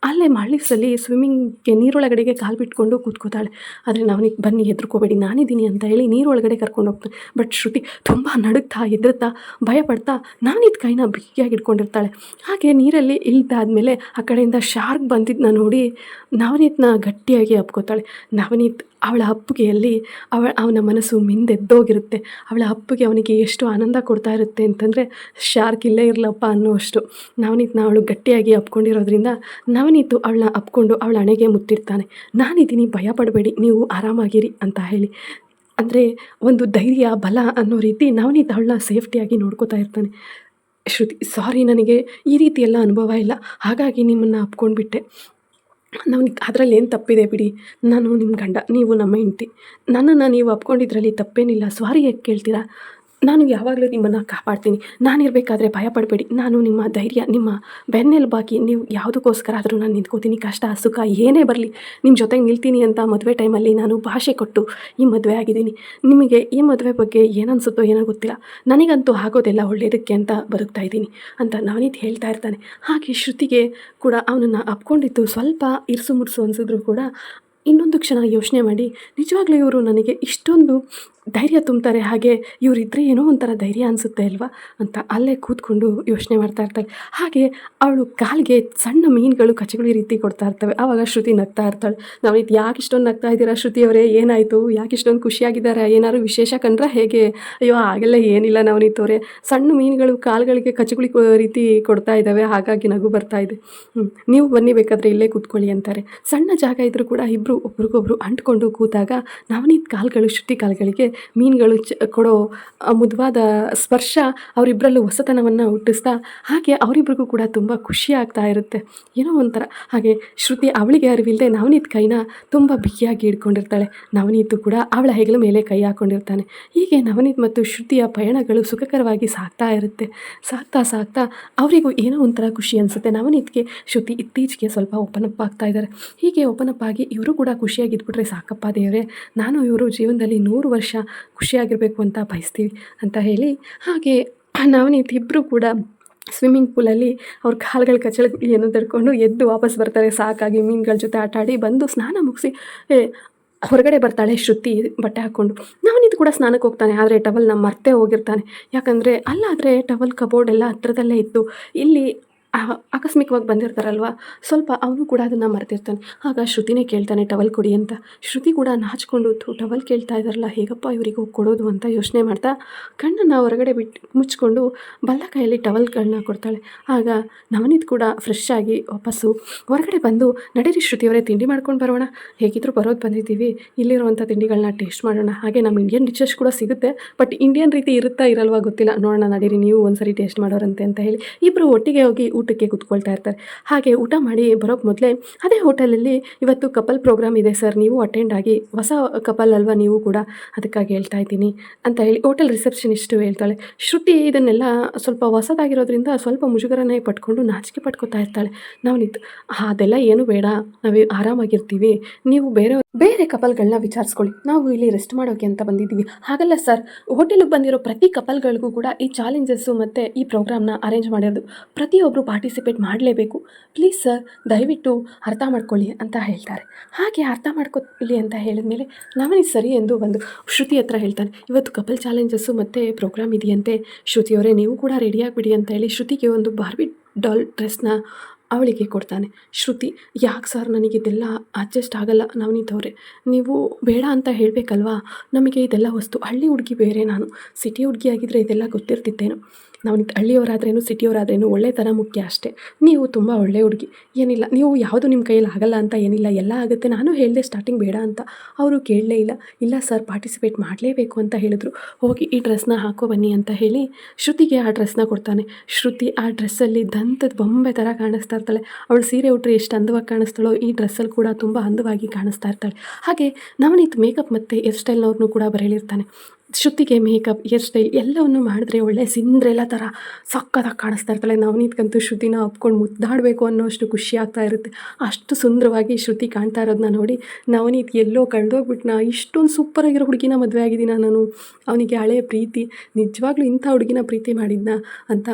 ಅಲ್ಲೇ ಮಾಲ್ಡೀವ್ಸಲ್ಲಿ ಸ್ವಿಮ್ಮಿಂಗ್ಗೆ ನೀರೊಳಗಡೆಗೆ ಕಾಲು ಬಿಟ್ಕೊಂಡು ಕೂತ್ಕೋತಾಳೆ. ಆದರೆ ನವನೀತ್ ಬನ್ನಿ ಹೆದರ್ಕೋಬೇಡಿ ನಾನಿದ್ದೀನಿ ಅಂತ ಹೇಳಿ ನೀರೊಳಗಡೆ ಕರ್ಕೊಂಡು ಹೋಗ್ತಾನೆ. ಬಟ್ ಶ್ರುತಿ ತುಂಬ ನಡುಗ್ತಾ ಹೆದರ್ತಾ ಭಯಪಡ್ತಾ ನವನೀತ್ ಕೈನ ಬಿಗಿಯಾಗಿ ಇಟ್ಕೊಂಡಿರ್ತಾಳೆ. ಹಾಗೆ ನೀರಲ್ಲಿ ಇಳಿದಾದ್ಮೇಲೆ ಆ ಕಡೆಯಿಂದ ಶಾರ್ಕ್ ಬಂದಿದ್ದನ್ನ ನೋಡಿ ನವನೀತ್ನ ಗಟ್ಟಿಯಾಗಿ ಅಪ್ಕೋತಾಳೆ. ನವನೀತ್ ಅವಳ ಅಪ್ಪುಗೆಯಲ್ಲಿ ಅವನ ಮನಸ್ಸು ಮಿಂದೆದ್ದೋಗಿರುತ್ತೆ. ಅವಳ ಅಪ್ಪುಗೆ ಅವನಿಗೆ ಎಷ್ಟು ಆನಂದ ಕೊಡ್ತಾ ಇರುತ್ತೆ ಅಂತಂದರೆ ಶಾರ್ಕ್ ಇಲ್ಲೇ ಇರಲಪ್ಪ ಅನ್ನೋಷ್ಟು ನವನೀತ್ನ ಅವಳು ಗಟ್ಟಿಯಾಗಿ ಅಪ್ಕೊಂಡಿರೋದ್ರಿಂದ ನವನೀತು ಅವಳನ್ನ ಅಪ್ಕೊಂಡು ಅವಳ ಹಣೆಗೆ ಮುತ್ತಿರ್ತಾನೆ. ನಾನಿದ್ದೀನಿ, ಭಯ ಪಡಬೇಡಿ, ನೀವು ಆರಾಮಾಗಿರಿ ಅಂತ ಹೇಳಿ. ಅಂದರೆ ಒಂದು ಧೈರ್ಯ ಬಲ ಅನ್ನೋ ರೀತಿ ನವನೀತ್ ಅವಳನ್ನ ಸೇಫ್ಟಿಯಾಗಿ ನೋಡ್ಕೋತಾ ಇರ್ತಾನೆ. ಶ್ರುತಿ, ಸಾರಿ, ನನಗೆ ಈ ರೀತಿ ಎಲ್ಲ ಅನುಭವ ಇಲ್ಲ, ಹಾಗಾಗಿ ನಿಮ್ಮನ್ನು ಅಪ್ಕೊಂಡ್ಬಿಟ್ಟೆ. ನವನೀತ್, ಅದರಲ್ಲಿ ಏನು ತಪ್ಪಿದೆ ಬಿಡಿ, ನಾನು ನಿಮ್ಮ ಗಂಡ, ನೀವು ನಮ್ಮ ಹೆಂಡತಿ, ನನ್ನನ್ನು ನೀವು ಅಪ್ಕೊಂಡಿದ್ರಲ್ಲಿ ತಪ್ಪೇನಿಲ್ಲ, ಸಾರಿ ಯಾಕೆ ಕೇಳ್ತೀರಾ? ನಾನು ಯಾವಾಗಲೂ ನಿಮ್ಮನ್ನು ಕಾಪಾಡ್ತೀನಿ, ನಾನಿರಬೇಕಾದ್ರೆ ಭಯಪಡಬೇಡಿ, ನಾನು ನಿಮ್ಮ ಧೈರ್ಯ, ನಿಮ್ಮ ಬೆನ್ನೆಲುಬಾಗಿ, ನೀವು ಯಾವುದಕ್ಕೋಸ್ಕರ ಆದರೂ ನಾನು ನಿಂತ್ಕೋತೀನಿ, ಕಷ್ಟ ಸುಖ ಏನೇ ಬರಲಿ ನಿಮ್ಮ ಜೊತೆಗೆ ನಿಲ್ತೀನಿ ಅಂತ ಮದುವೆ ಟೈಮಲ್ಲಿ ನಾನು ಭಾಷೆ ಕೊಟ್ಟು ಈ ಮದುವೆ ಆಗಿದ್ದೀನಿ. ನಿಮಗೆ ಈ ಮದುವೆ ಬಗ್ಗೆ ಏನನ್ಸುತ್ತೋ ಏನೋ ಗೊತ್ತಿಲ್ಲ, ನನಗಂತೂ ಆಗೋದೆಲ್ಲ ಒಳ್ಳೆಯದಕ್ಕೆ ಅಂತ ಬದುಕ್ತಾ ಇದ್ದೀನಿ ಅಂತ ನವನೀತ್ ಹೇಳ್ತಾ ಇರ್ತಾನೆ. ಹಾಗೆ ಶ್ರುತಿಗೆ ಕೂಡ ಅವನನ್ನು ಅಪ್ಕೊಂಡಿದ್ದು ಸ್ವಲ್ಪ ಇರ್ಸು ಮುರ್ಸು ಅನಿಸಿದ್ರು ಕೂಡ ಇನ್ನೊಂದು ಕ್ಷಣ ಯೋಚನೆ ಮಾಡಿ, ನಿಜವಾಗ್ಲೂ ಇವರು ನನಗೆ ಇಷ್ಟೊಂದು ಧೈರ್ಯ ತುಂಬ್ತಾರೆ, ಹಾಗೆ ಇವರಿದ್ದರೆ ಏನೋ ಒಂಥರ ಧೈರ್ಯ ಅನಿಸುತ್ತೆ ಅಲ್ವಾ ಅಂತ ಅಲ್ಲೇ ಕೂತ್ಕೊಂಡು ಯೋಚನೆ ಮಾಡ್ತಾ ಇರ್ತಾಳೆ. ಹಾಗೆ ಅವಳು ಕಾಲಿಗೆ ಸಣ್ಣ ಮೀನುಗಳು ಕಚ್ಚಗಳು ಈ ರೀತಿ ಕೊಡ್ತಾ ಇರ್ತವೆ. ಆವಾಗ ಶ್ರುತಿ ನಗ್ತಾ ಇರ್ತಾಳೆ. ನಾವಿದು ಯಾಕೆ ಇಷ್ಟೊಂದು ನಗ್ತಾ ಇದ್ದೀರಾ ಶ್ರುತಿಯವರೇ, ಏನಾಯಿತು, ಯಾಕೆ ಇಷ್ಟೊಂದು ಖುಷಿಯಾಗಿದ್ದಾರೆ, ಏನಾದ್ರು ವಿಶೇಷ ಕಂಡ್ರೆ ಹೇಗೆ? ಅಯ್ಯೋ ಹಾಗೆಲ್ಲ ಏನಿಲ್ಲ ನವನೀತ್ ಅವರೇ, ಸಣ್ಣ ಮೀನುಗಳು ಕಾಲುಗಳಿಗೆ ಕಚ್ಚಗಳು ರೀತಿ ಕೊಡ್ತಾ ಇದ್ದಾವೆ, ಹಾಗಾಗಿ ನಗು ಬರ್ತಾ ಇದೆ. ನೀವು ಬನ್ನಿ, ಬೇಕಾದರೆ ಇಲ್ಲೇ ಕೂತ್ಕೊಳ್ಳಿ ಅಂತಾರೆ. ಸಣ್ಣ ಜಾಗ ಇದ್ದರೂ ಕೂಡ ಇಬ್ಬರು ಒಬ್ರಿಗೊಬ್ರು ಅಂಟ್ಕೊಂಡು ಕೂತಾಗ ನವನೀತ್ ಕಾಲುಗಳು ಶ್ರುತಿ ಕಾಲುಗಳಿಗೆ ಮೀನುಗಳು ಕೊಡೋ ಮುದವಾದ ಸ್ಪರ್ಶ ಅವರಿಬ್ಬರಲ್ಲೂ ಹೊಸತನವನ್ನು ಹುಟ್ಟಿಸ್ತಾ, ಹಾಗೆ ಅವರಿಬ್ರಿಗೂ ಕೂಡ ತುಂಬ ಖುಷಿ ಆಗ್ತಾ ಇರುತ್ತೆ, ಏನೋ ಒಂಥರ. ಹಾಗೆ ಶ್ರುತಿ ಅವಳಿಗೆ ಅರಿವಿಲ್ಲದೆ ನವನೀತ್ ಕೈನ ತುಂಬ ಬಿಗಿಯಾಗಿ ಹಿಡ್ಕೊಂಡಿರ್ತಾಳೆ. ನವನೀತು ಕೂಡ ಅವಳ ಹೆಗಲ ಮೇಲೆ ಕೈ ಹಾಕ್ಕೊಂಡಿರ್ತಾನೆ. ಹೀಗೆ ನವನೀತ್ ಮತ್ತು ಶ್ರುತಿಯ ಪಯಣಗಳು ಸುಖಕರವಾಗಿ ಸಾಗ್ತಾ ಇರುತ್ತೆ. ಸಾಗ್ತಾ ಅವರಿಗೂ ಏನೋ ಒಂಥರ ಖುಷಿ ಅನಿಸುತ್ತೆ. ನವನೀತ್ಗೆ ಶ್ರುತಿ ಇತ್ತೀಚೆಗೆ ಸ್ವಲ್ಪ ಓಪನ್ ಅಪ್ ಆಗ್ತಾ ಇದ್ದಾರೆ. ಹೀಗೆ ಓಪನ್ ಅಪ್ ಆಗಿ ಇವರು ಕೂಡ ಖುಷಿಯಾಗಿದ್ಬಿಟ್ರೆ ಸಾಕಪ್ಪ ದೇವರೇ, ನಾನು ಇವರು ಜೀವನದಲ್ಲಿ 100 ವರ್ಷ ಖುಷಿಯಾಗಿರಬೇಕು ಅಂತ ಬಯಸ್ತೀವಿ ಅಂತ ಹೇಳಿ, ಹಾಗೆ ನವನೀತ್ ಇಬ್ಬರು ಕೂಡ ಸ್ವಿಮ್ಮಿಂಗ್ ಪೂಲಲ್ಲಿ ಅವ್ರ ಕಾಲುಗಳು ಕಚ್ಚಳಗಳು ತಡ್ಕೊಂಡು ಎದ್ದು ವಾಪಸ್ ಬರ್ತಾರೆ ಸಾಕಾಗಿ ಮೀನುಗಳ ಜೊತೆ ಆಟ ಆಡಿ ಬಂದು ಸ್ನಾನ ಮುಗಿಸಿ ಹೊರಗಡೆ ಬರ್ತಾಳೆ ಶ್ರುತಿ ಬಟ್ಟೆ ಹಾಕ್ಕೊಂಡು. ನವನೀತ್ ಕೂಡ ಸ್ನಾನಕ್ಕೆ ಹೋಗ್ತಾನೆ, ಆದರೆ ಟವಲ್ನ ಮರ್ತೇ ಹೋಗಿರ್ತಾನೆ. ಯಾಕಂದರೆ ಅಲ್ಲಾದರೆ ಟವಲ್ ಕಬೋರ್ಡ್ ಎಲ್ಲ ಹತ್ರದಲ್ಲೇ ಇತ್ತು. ಇಲ್ಲಿ ಆಕಸ್ಮಿಕವಾಗಿ ಬಂದಿರ್ತಾರಲ್ವ, ಸ್ವಲ್ಪ ಅವನು ಕೂಡ ಅದನ್ನು ಮರ್ತಿರ್ತಾನೆ. ಆಗ ಶ್ರುತಿನೇ ಕೇಳ್ತಾನೆ ಟವಲ್ ಕೊಡಿ ಅಂತ. ಶ್ರುತಿ ಕೂಡ ನಾಚಿಕೊಂಡು ಟವಲ್ ಕೇಳ್ತಾ ಇದ್ದಾರಲ್ಲ, ಹೇಗಪ್ಪ ಇವರಿಗೆ ಹೋಗಿ ಕೊಡೋದು ಅಂತ ಯೋಚನೆ ಮಾಡ್ತಾ ಕಣ್ಣನ್ನು ಹೊರಗಡೆ ಬಿಟ್ಟು ಮುಚ್ಕೊಂಡು ಬಲ್ಲ ಕೈಯಲ್ಲಿ ಟವಲ್ಗಳನ್ನ ಕೊಡ್ತಾಳೆ. ಆಗ ನವನೀತ್ ಕೂಡ ಫ್ರೆಶ್ ಆಗಿ ವಾಪಸ್ಸು ಹೊರಗಡೆ ಬಂದು, ನಡೀರಿ ಶ್ರುತಿಯವರೇ ತಿಂಡಿ ಮಾಡ್ಕೊಂಡು ಬರೋಣ, ಹೇಗಿದ್ರು ಬರೋದು ಬಂದಿದ್ದೀವಿ, ಇಲ್ಲಿರುವಂಥ ತಿಂಡಿಗಳನ್ನ ಟೇಸ್ಟ್ ಮಾಡೋಣ, ಹಾಗೆ ನಮ್ಮ ಇಂಡಿಯನ್ ಡಿಶಸ್ ಕೂಡ ಸಿಗುತ್ತೆ, ಬಟ್ ಇಂಡಿಯನ್ ರೀತಿ ಇರುತ್ತಾ ಇರಲ್ವಾ ಗೊತ್ತಿಲ್ಲ, ನೋಡೋಣ ನಡೀರಿ ನೀವು ಒಂದ್ಸರಿ ಟೇಸ್ಟ್ ಮಾಡೋರಂತೆ ಅಂತ ಹೇಳಿ ಇಬ್ಬರು ಒಟ್ಟಿಗೆ ಹೋಗಿ ಊಟಕ್ಕೆ ಕೂತ್ಕೊಳ್ತಾ ಇರ್ತಾರೆ. ಹಾಗೆ ಊಟ ಮಾಡಿ ಬರೋಕ್ಕೆ ಮೊದಲೇ, ಅದೇ ಹೋಟೆಲಲ್ಲಿ ಇವತ್ತು ಕಪಲ್ ಪ್ರೋಗ್ರಾಮ್ ಇದೆ ಸರ್, ನೀವು ಅಟೆಂಡ್ ಆಗಿ, ಹೊಸ ಕಪಲ್ ಅಲ್ವಾ ನೀವು ಕೂಡ, ಅದಕ್ಕಾಗಿ ಹೇಳ್ತಾ ಇದ್ದೀನಿ ಅಂತ ಹೇಳಿ ಹೋಟೆಲ್ ರಿಸೆಪ್ಷನಿಸ್ಟು ಹೇಳ್ತಾಳೆ. ಶ್ರುತಿ ಇದನ್ನೆಲ್ಲ ಸ್ವಲ್ಪ ಹೊಸದಾಗಿರೋದ್ರಿಂದ ಸ್ವಲ್ಪ ಮುಜುಗರನೇ ಪಟ್ಕೊಂಡು ನಾಚಿಕೆ ಪಟ್ಕೋತಾ ಇರ್ತಾಳೆ. ನವನೀತ್, ಅದೆಲ್ಲ ಏನು ಬೇಡ, ನಾವು ಆರಾಮಾಗಿರ್ತೀವಿ, ನೀವು ಬೇರೆ ಕಪಲ್ಗಳನ್ನ ವಿಚಾರಿಸ್ಕೊಳ್ಳಿ, ನಾವು ಇಲ್ಲಿ ರೆಸ್ಟ್ ಮಾಡೋಕ್ಕೆ ಅಂತ ಬಂದಿದ್ದೀವಿ. ಹಾಗಲ್ಲ ಸರ್, ಹೋಟೆಲಿಗೆ ಬಂದಿರೋ ಪ್ರತಿ ಕಪಲ್ಗಳಿಗೂ ಕೂಡ ಈ ಚಾಲೆಂಜಸ್ಸು ಮತ್ತು ಈ ಪ್ರೋಗ್ರಾಮ್ನ ಅರೇಂಜ್ ಮಾಡಿರೋದು, ಪ್ರತಿಯೊಬ್ಬರು ಪಾರ್ಟಿಸಿಪೇಟ್ ಮಾಡಲೇಬೇಕು, ಪ್ಲೀಸ್ ಸರ್ ದಯವಿಟ್ಟು ಅರ್ಥ ಮಾಡ್ಕೊಳ್ಳಿ ಅಂತ ಹೇಳ್ತಾರೆ. ಹಾಗೆ ಅರ್ಥ ಮಾಡ್ಕೊಳ್ಳಿ ಅಂತ ಹೇಳಿದ್ಮೇಲೆ ನವನೀತ್ ಸರಿ ಎಂದು ಒಂದು ಶ್ರುತಿ ಹತ್ರ ಹೇಳ್ತಾನೆ, ಇವತ್ತು ಕಪಲ್ ಚಾಲೆಂಜಸ್ಸು ಮತ್ತು ಪ್ರೋಗ್ರಾಮ್ ಇದೆಯಂತೆ, ಶ್ರುತಿಯವರೇ ನೀವು ಕೂಡ ರೆಡಿಯಾಗಿಬಿಡಿ ಅಂತ ಹೇಳಿ ಶ್ರುತಿಗೆ ಒಂದು ಬಾರ್ಬಿ ಡಾಲ್ ಡ್ರೆಸ್ನ ಅವಳಿಗೆ ಕೊಡ್ತಾನೆ. ಶ್ರುತಿ, ಯಾಕೆ ಸರ್ ನನಗಿದೆಲ್ಲ ಅಡ್ಜಸ್ಟ್ ಆಗಲ್ಲ ನವನೀತ್ ಅವರೇ, ನೀವು ಬೇಡ ಅಂತ ಹೇಳಬೇಕಲ್ವಾ, ನಮಗೆ ಇದೆಲ್ಲ ವಸ್ತು, ಹಳ್ಳಿ ಹುಡುಗಿ ಬೇರೆ, ನಾನು ಸಿಟಿ ಹುಡುಗಿ ಆಗಿದ್ದರೆ ಇದೆಲ್ಲ ಗೊತ್ತಿರ್ತಿತ್ತೇನೋ. ನವನೀತ್, ಹಳ್ಳಿಯವರಾದ್ರೇನು ಸಿಟಿಯವರಾದ್ರೇನು ಒಳ್ಳೆತನ ಮುಖ್ಯ ಅಷ್ಟೇ, ನೀವು ತುಂಬ ಒಳ್ಳೆ ಹುಡುಗಿ, ಏನಿಲ್ಲ, ನೀವು ಯಾವುದು ನಿಮ್ಮ ಕೈಯಲ್ಲಿ ಆಗಲ್ಲ ಅಂತ ಏನಿಲ್ಲ, ಎಲ್ಲ ಆಗುತ್ತೆ, ನಾನು ಹೇಳಿದೆ ಸ್ಟಾರ್ಟಿಂಗ್ ಬೇಡ ಅಂತ, ಅವರು ಕೇಳಲೇ ಇಲ್ಲ, ಇಲ್ಲ ಸರ್ ಪಾರ್ಟಿಸಿಪೇಟ್ ಮಾಡಲೇಬೇಕು ಅಂತ ಹೇಳಿದ್ರು, ಹೋಗಿ ಈ ಡ್ರೆಸ್ನ ಹಾಕೋ ಬನ್ನಿ ಅಂತ ಹೇಳಿ ಶ್ರುತಿಗೆ ಆ ಡ್ರೆಸ್ನ ಕೊಡ್ತಾನೆ. ಶ್ರುತಿ ಆ ಡ್ರೆಸ್ಸಲ್ಲಿ ದಂತದ ಬೊಂಬೆ ಥರ ಕಾಣಿಸ್ತಾ ಇರ್ತಾಳೆ. ಅವಳು ಸೀರೆ ಉಟ್ರೆ ಎಷ್ಟು ಅಂದವಾಗಿ ಕಾಣಿಸ್ತಾಳೋ, ಈ ಡ್ರೆಸ್ಸಲ್ಲಿ ಕೂಡ ತುಂಬ ಅಂದವಾಗಿ ಕಾಣಿಸ್ತಾ ಇರ್ತಾಳೆ. ಹಾಗೆ ನವನೀತ್ ಮೇಕಪ್ ಮತ್ತು ಹೇರ್ ಸ್ಟೈಲ್ನವ್ರನ್ನೂ ಕೂಡ ಬರೆಯಲಿರ್ತಾನೆ. ಶ್ರುತಿಗೆ ಮೇಕಪ್, ಹೇರ್ ಸ್ಟೈಲ್ ಎಲ್ಲವನ್ನು ಮಾಡಿದ್ರೆ ಒಳ್ಳೆ ಸಿಂಡ್ರೆಲ್ಲ ಥರ ಸಕ್ಕತ್ತಾಗಿ ಕಾಣಿಸ್ತಾ ಇರ್ತಾಳೆ. ನವನೀತ್ಗಂತೂ ಶ್ರುತಿನ ಒಪ್ಕೊಂಡು ಮುದ್ದಾಡಬೇಕು ಅನ್ನೋಷ್ಟು ಖುಷಿ ಆಗ್ತಾ ಇರುತ್ತೆ. ಅಷ್ಟು ಸುಂದರವಾಗಿ ಶ್ರುತಿ ಕಾಣ್ತಾ ಇರೋದನ್ನ ನೋಡಿ ನವನೀತ್ ಎಲ್ಲೋ ಕಳೆದೋಗ್ಬಿಟ್ನಾ, ಇಷ್ಟೊಂದು ಸೂಪರಾಗಿರೋ ಹುಡುಗಿನ ಮದುವೆ ಆಗಿದ್ದೀನ ನಾನು, ಅವನಿಗೆ ಹಳೆಯ ಪ್ರೀತಿ, ನಿಜವಾಗ್ಲೂ ಇಂಥ ಹುಡುಗಿನ ಪ್ರೀತಿ ಮಾಡಿದ್ನ ಅಂತ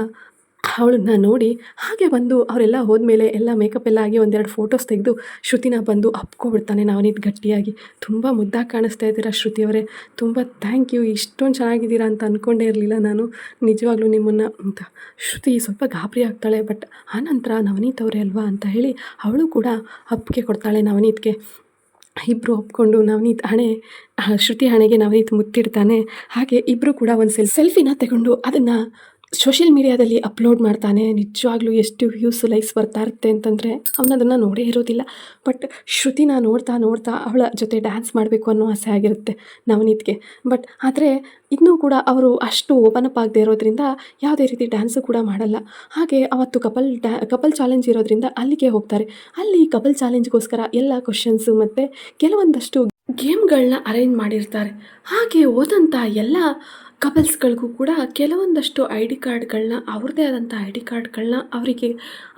ಅವಳನ್ನ ನೋಡಿ ಹಾಗೆ ಬಂದು ಅವರೆಲ್ಲ ಹೋದ್ಮೇಲೆ ಎಲ್ಲ ಮೇಕಪ್ ಎಲ್ಲ ಆಗಿ ಒಂದೆರಡು ಫೋಟೋಸ್ ತೆಗೆದು ಶ್ರುತಿನ ಬಂದು ಅಪ್ಕೊಬಿಡ್ತಾನೆ ನವನೀತ್ ಗಟ್ಟಿಯಾಗಿ. ತುಂಬ ಮುದ್ದಾಗಿ ಕಾಣಿಸ್ತಾ ಇದ್ದೀರಾ ಶ್ರುತಿಯವರೇ, ತುಂಬ ಥ್ಯಾಂಕ್ ಯು, ಇಷ್ಟೊಂದು ಚೆನ್ನಾಗಿದ್ದೀರಾ ಅಂತ ಅಂದ್ಕೊಂಡೇ ಇರಲಿಲ್ಲ ನಾನು ನಿಜವಾಗ್ಲೂ ನಿಮ್ಮನ್ನು ಅಂತ. ಶ್ರುತಿ ಸ್ವಲ್ಪ ಗಾಬರಿ ಆಗ್ತಾಳೆ, ಬಟ್ ಆನಂತರ ನವನೀತ್ ಅವರೇ ಅಲ್ವಾ ಅಂತ ಹೇಳಿ ಅವಳು ಕೂಡ ಅಪ್ಪಿಗೆ ಕೊಡ್ತಾಳೆ ನವನೀತ್ಗೆ. ಇಬ್ಬರು ಒಪ್ಕೊಂಡು ನವನೀತ್ ಶ್ರುತಿ ಹಣೆಗೆ ನವನೀತ್ ಮುತ್ತಿಡ್ತಾನೆ. ಹಾಗೆ ಇಬ್ಬರು ಕೂಡ ಒಂದು ಸೆಲ್ಫಿನ ತಗೊಂಡು ಅದನ್ನು ಸೋಷಿಯಲ್ ಮೀಡಿಯಾದಲ್ಲಿ ಅಪ್ಲೋಡ್ ಮಾಡ್ತಾನೆ. ನಿಜವಾಗ್ಲೂ ಎಷ್ಟು ವ್ಯೂಸ್ ಲೈಕ್ಸ್ ಬರ್ತಾ ಇರುತ್ತೆ ಅಂತಂದರೆ ಅವನದನ್ನು ನೋಡೇ ಇರೋದಿಲ್ಲ. ಬಟ್ ಶ್ರುತಿನ ನೋಡ್ತಾ ನೋಡ್ತಾ ಅವಳ ಜೊತೆ ಡ್ಯಾನ್ಸ್ ಮಾಡಬೇಕು ಅನ್ನೋ ಆಸೆ ಆಗಿರುತ್ತೆ ನವನೀತ್ಗೆ. ಬಟ್ ಆದರೆ ಇನ್ನೂ ಕೂಡ ಅವರು ಅಷ್ಟು ಓಪನ್ ಅಪ್ ಆಗದೆ ಇರೋದ್ರಿಂದ ಯಾವುದೇ ರೀತಿ ಡ್ಯಾನ್ಸು ಕೂಡ ಮಾಡಲ್ಲ. ಹಾಗೆ ಅವತ್ತು ಕಪಲ್ ಚಾಲೆಂಜ್ ಇರೋದ್ರಿಂದ ಅಲ್ಲಿಗೆ ಹೋಗ್ತಾರೆ. ಅಲ್ಲಿ ಕಪಲ್ ಚಾಲೆಂಜ್ಗೋಸ್ಕರ ಎಲ್ಲ ಕ್ವಶನ್ಸು ಮತ್ತು ಕೆಲವೊಂದಷ್ಟು ಗೇಮ್ಗಳನ್ನ ಅರೇಂಜ್ ಮಾಡಿರ್ತಾರೆ. ಹಾಗೆ ಹೋದಂಥ ಎಲ್ಲ ಕಪಲ್ಸ್ಗಳಿಗೂ ಕೂಡ ಕೆಲವೊಂದಷ್ಟು ಐ ಡಿ ಕಾರ್ಡ್ಗಳನ್ನ, ಅವ್ರದ್ದೇ ಆದಂಥ ಐ ಡಿ ಕಾರ್ಡ್ಗಳನ್ನ ಅವರಿಗೆ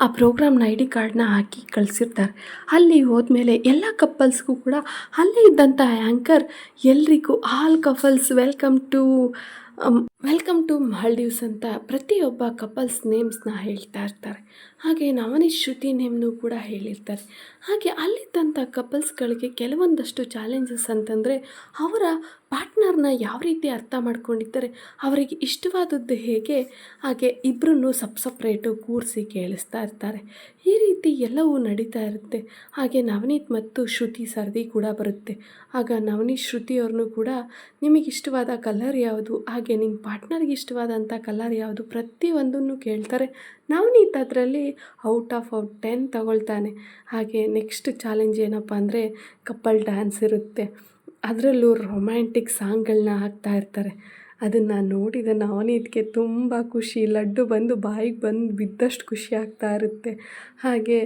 ಆ ಪ್ರೋಗ್ರಾಮ್ನ ಐ ಡಿ ಕಾರ್ಡ್ನ ಹಾಕಿ ಕಳಿಸಿರ್ತಾರೆ. ಅಲ್ಲಿ ಹೋದ್ಮೇಲೆ ಎಲ್ಲ ಕಪಲ್ಸ್ಗೂ ಕೂಡ ಅಲ್ಲೇ ಇದ್ದಂಥ ಆ್ಯಂಕರ್ ಎಲ್ರಿಗೂ all couples welcome to Maldives ಅಂತ ಪ್ರತಿಯೊಬ್ಬ ಕಪಲ್ಸ್ ನೇಮ್ಸ್ನ ಹೇಳ್ತಾ ಇರ್ತಾರೆ. ಹಾಗೆ ನವನೀತ್ ಶ್ರುತಿ ನೇಮ್ನೂ ಕೂಡ ಹೇಳಿರ್ತಾರೆ. ಹಾಗೆ ಅಲ್ಲಿದ್ದಂಥ ಕಪಲ್ಸ್ಗಳಿಗೆ ಕೆಲವೊಂದಷ್ಟು ಚಾಲೆಂಜಸ್ ಅಂತಂದರೆ ಅವರ ಪಾರ್ಟ್ನರ್ನ ಯಾವ ರೀತಿ ಅರ್ಥ ಮಾಡ್ಕೊಂಡಿದ್ದಾರೆ, ಅವರಿಗೆ ಇಷ್ಟವಾದದ್ದು ಹೇಗೆ, ಹಾಗೆ ಇಬ್ಬರನ್ನು ಸಪ್ರೇಟು ಕೂರಿಸಿ ಕೇಳಿಸ್ತಾ ಇರ್ತಾರೆ. ಈ ರೀತಿ ಎಲ್ಲವೂ ನಡೀತಾ ಇರುತ್ತೆ. ಹಾಗೆ ನವನೀತ್ ಮತ್ತು ಶ್ರುತಿ ಸರದಿ ಕೂಡ ಬರುತ್ತೆ. ಆಗ ನವನೀತ್ ಶ್ರುತಿಯವ್ರನ್ನೂ ಕೂಡ ನಿಮಗಿಷ್ಟವಾದ ಕಲರ್ ಯಾವುದು, ಹಾಗೆ ನಿಮ್ಮ ಪಾರ್ಟ್ನರ್ಗೆ ಇಷ್ಟವಾದಂಥ ಕಲರ್ ಯಾವುದು, ಪ್ರತಿಯೊಂದನ್ನು ಕೇಳ್ತಾರೆ. ನವನೀತ್ ಅದರಲ್ಲಿ ಔಟ್ ಆಫ್ 10 ತಗೊಳ್ತಾನೆ. ಹಾಗೆ ನೆಕ್ಸ್ಟ್ ಚಾಲೆಂಜ್ ಏನಪ್ಪ ಅಂದರೆ ಕಪಲ್ ಡ್ಯಾನ್ಸ್ ಇರುತ್ತೆ. ಅದರಲ್ಲೂ ರೊಮ್ಯಾಂಟಿಕ್ ಸಾಂಗ್ಗಳನ್ನ ಹಾಕ್ತಾ ಇರ್ತಾರೆ. ಅದನ್ನು ನೋಡಿದ ನವನೀತ್ಗೆ ತುಂಬ ಖುಷಿ, ಲಡ್ಡು ಬಂದು ಬಾಯಿಗೆ ಬಂದು ಬಿದ್ದಷ್ಟು ಖುಷಿ ಆಗ್ತಾ ಇರುತ್ತೆ. ಹಾಗೆ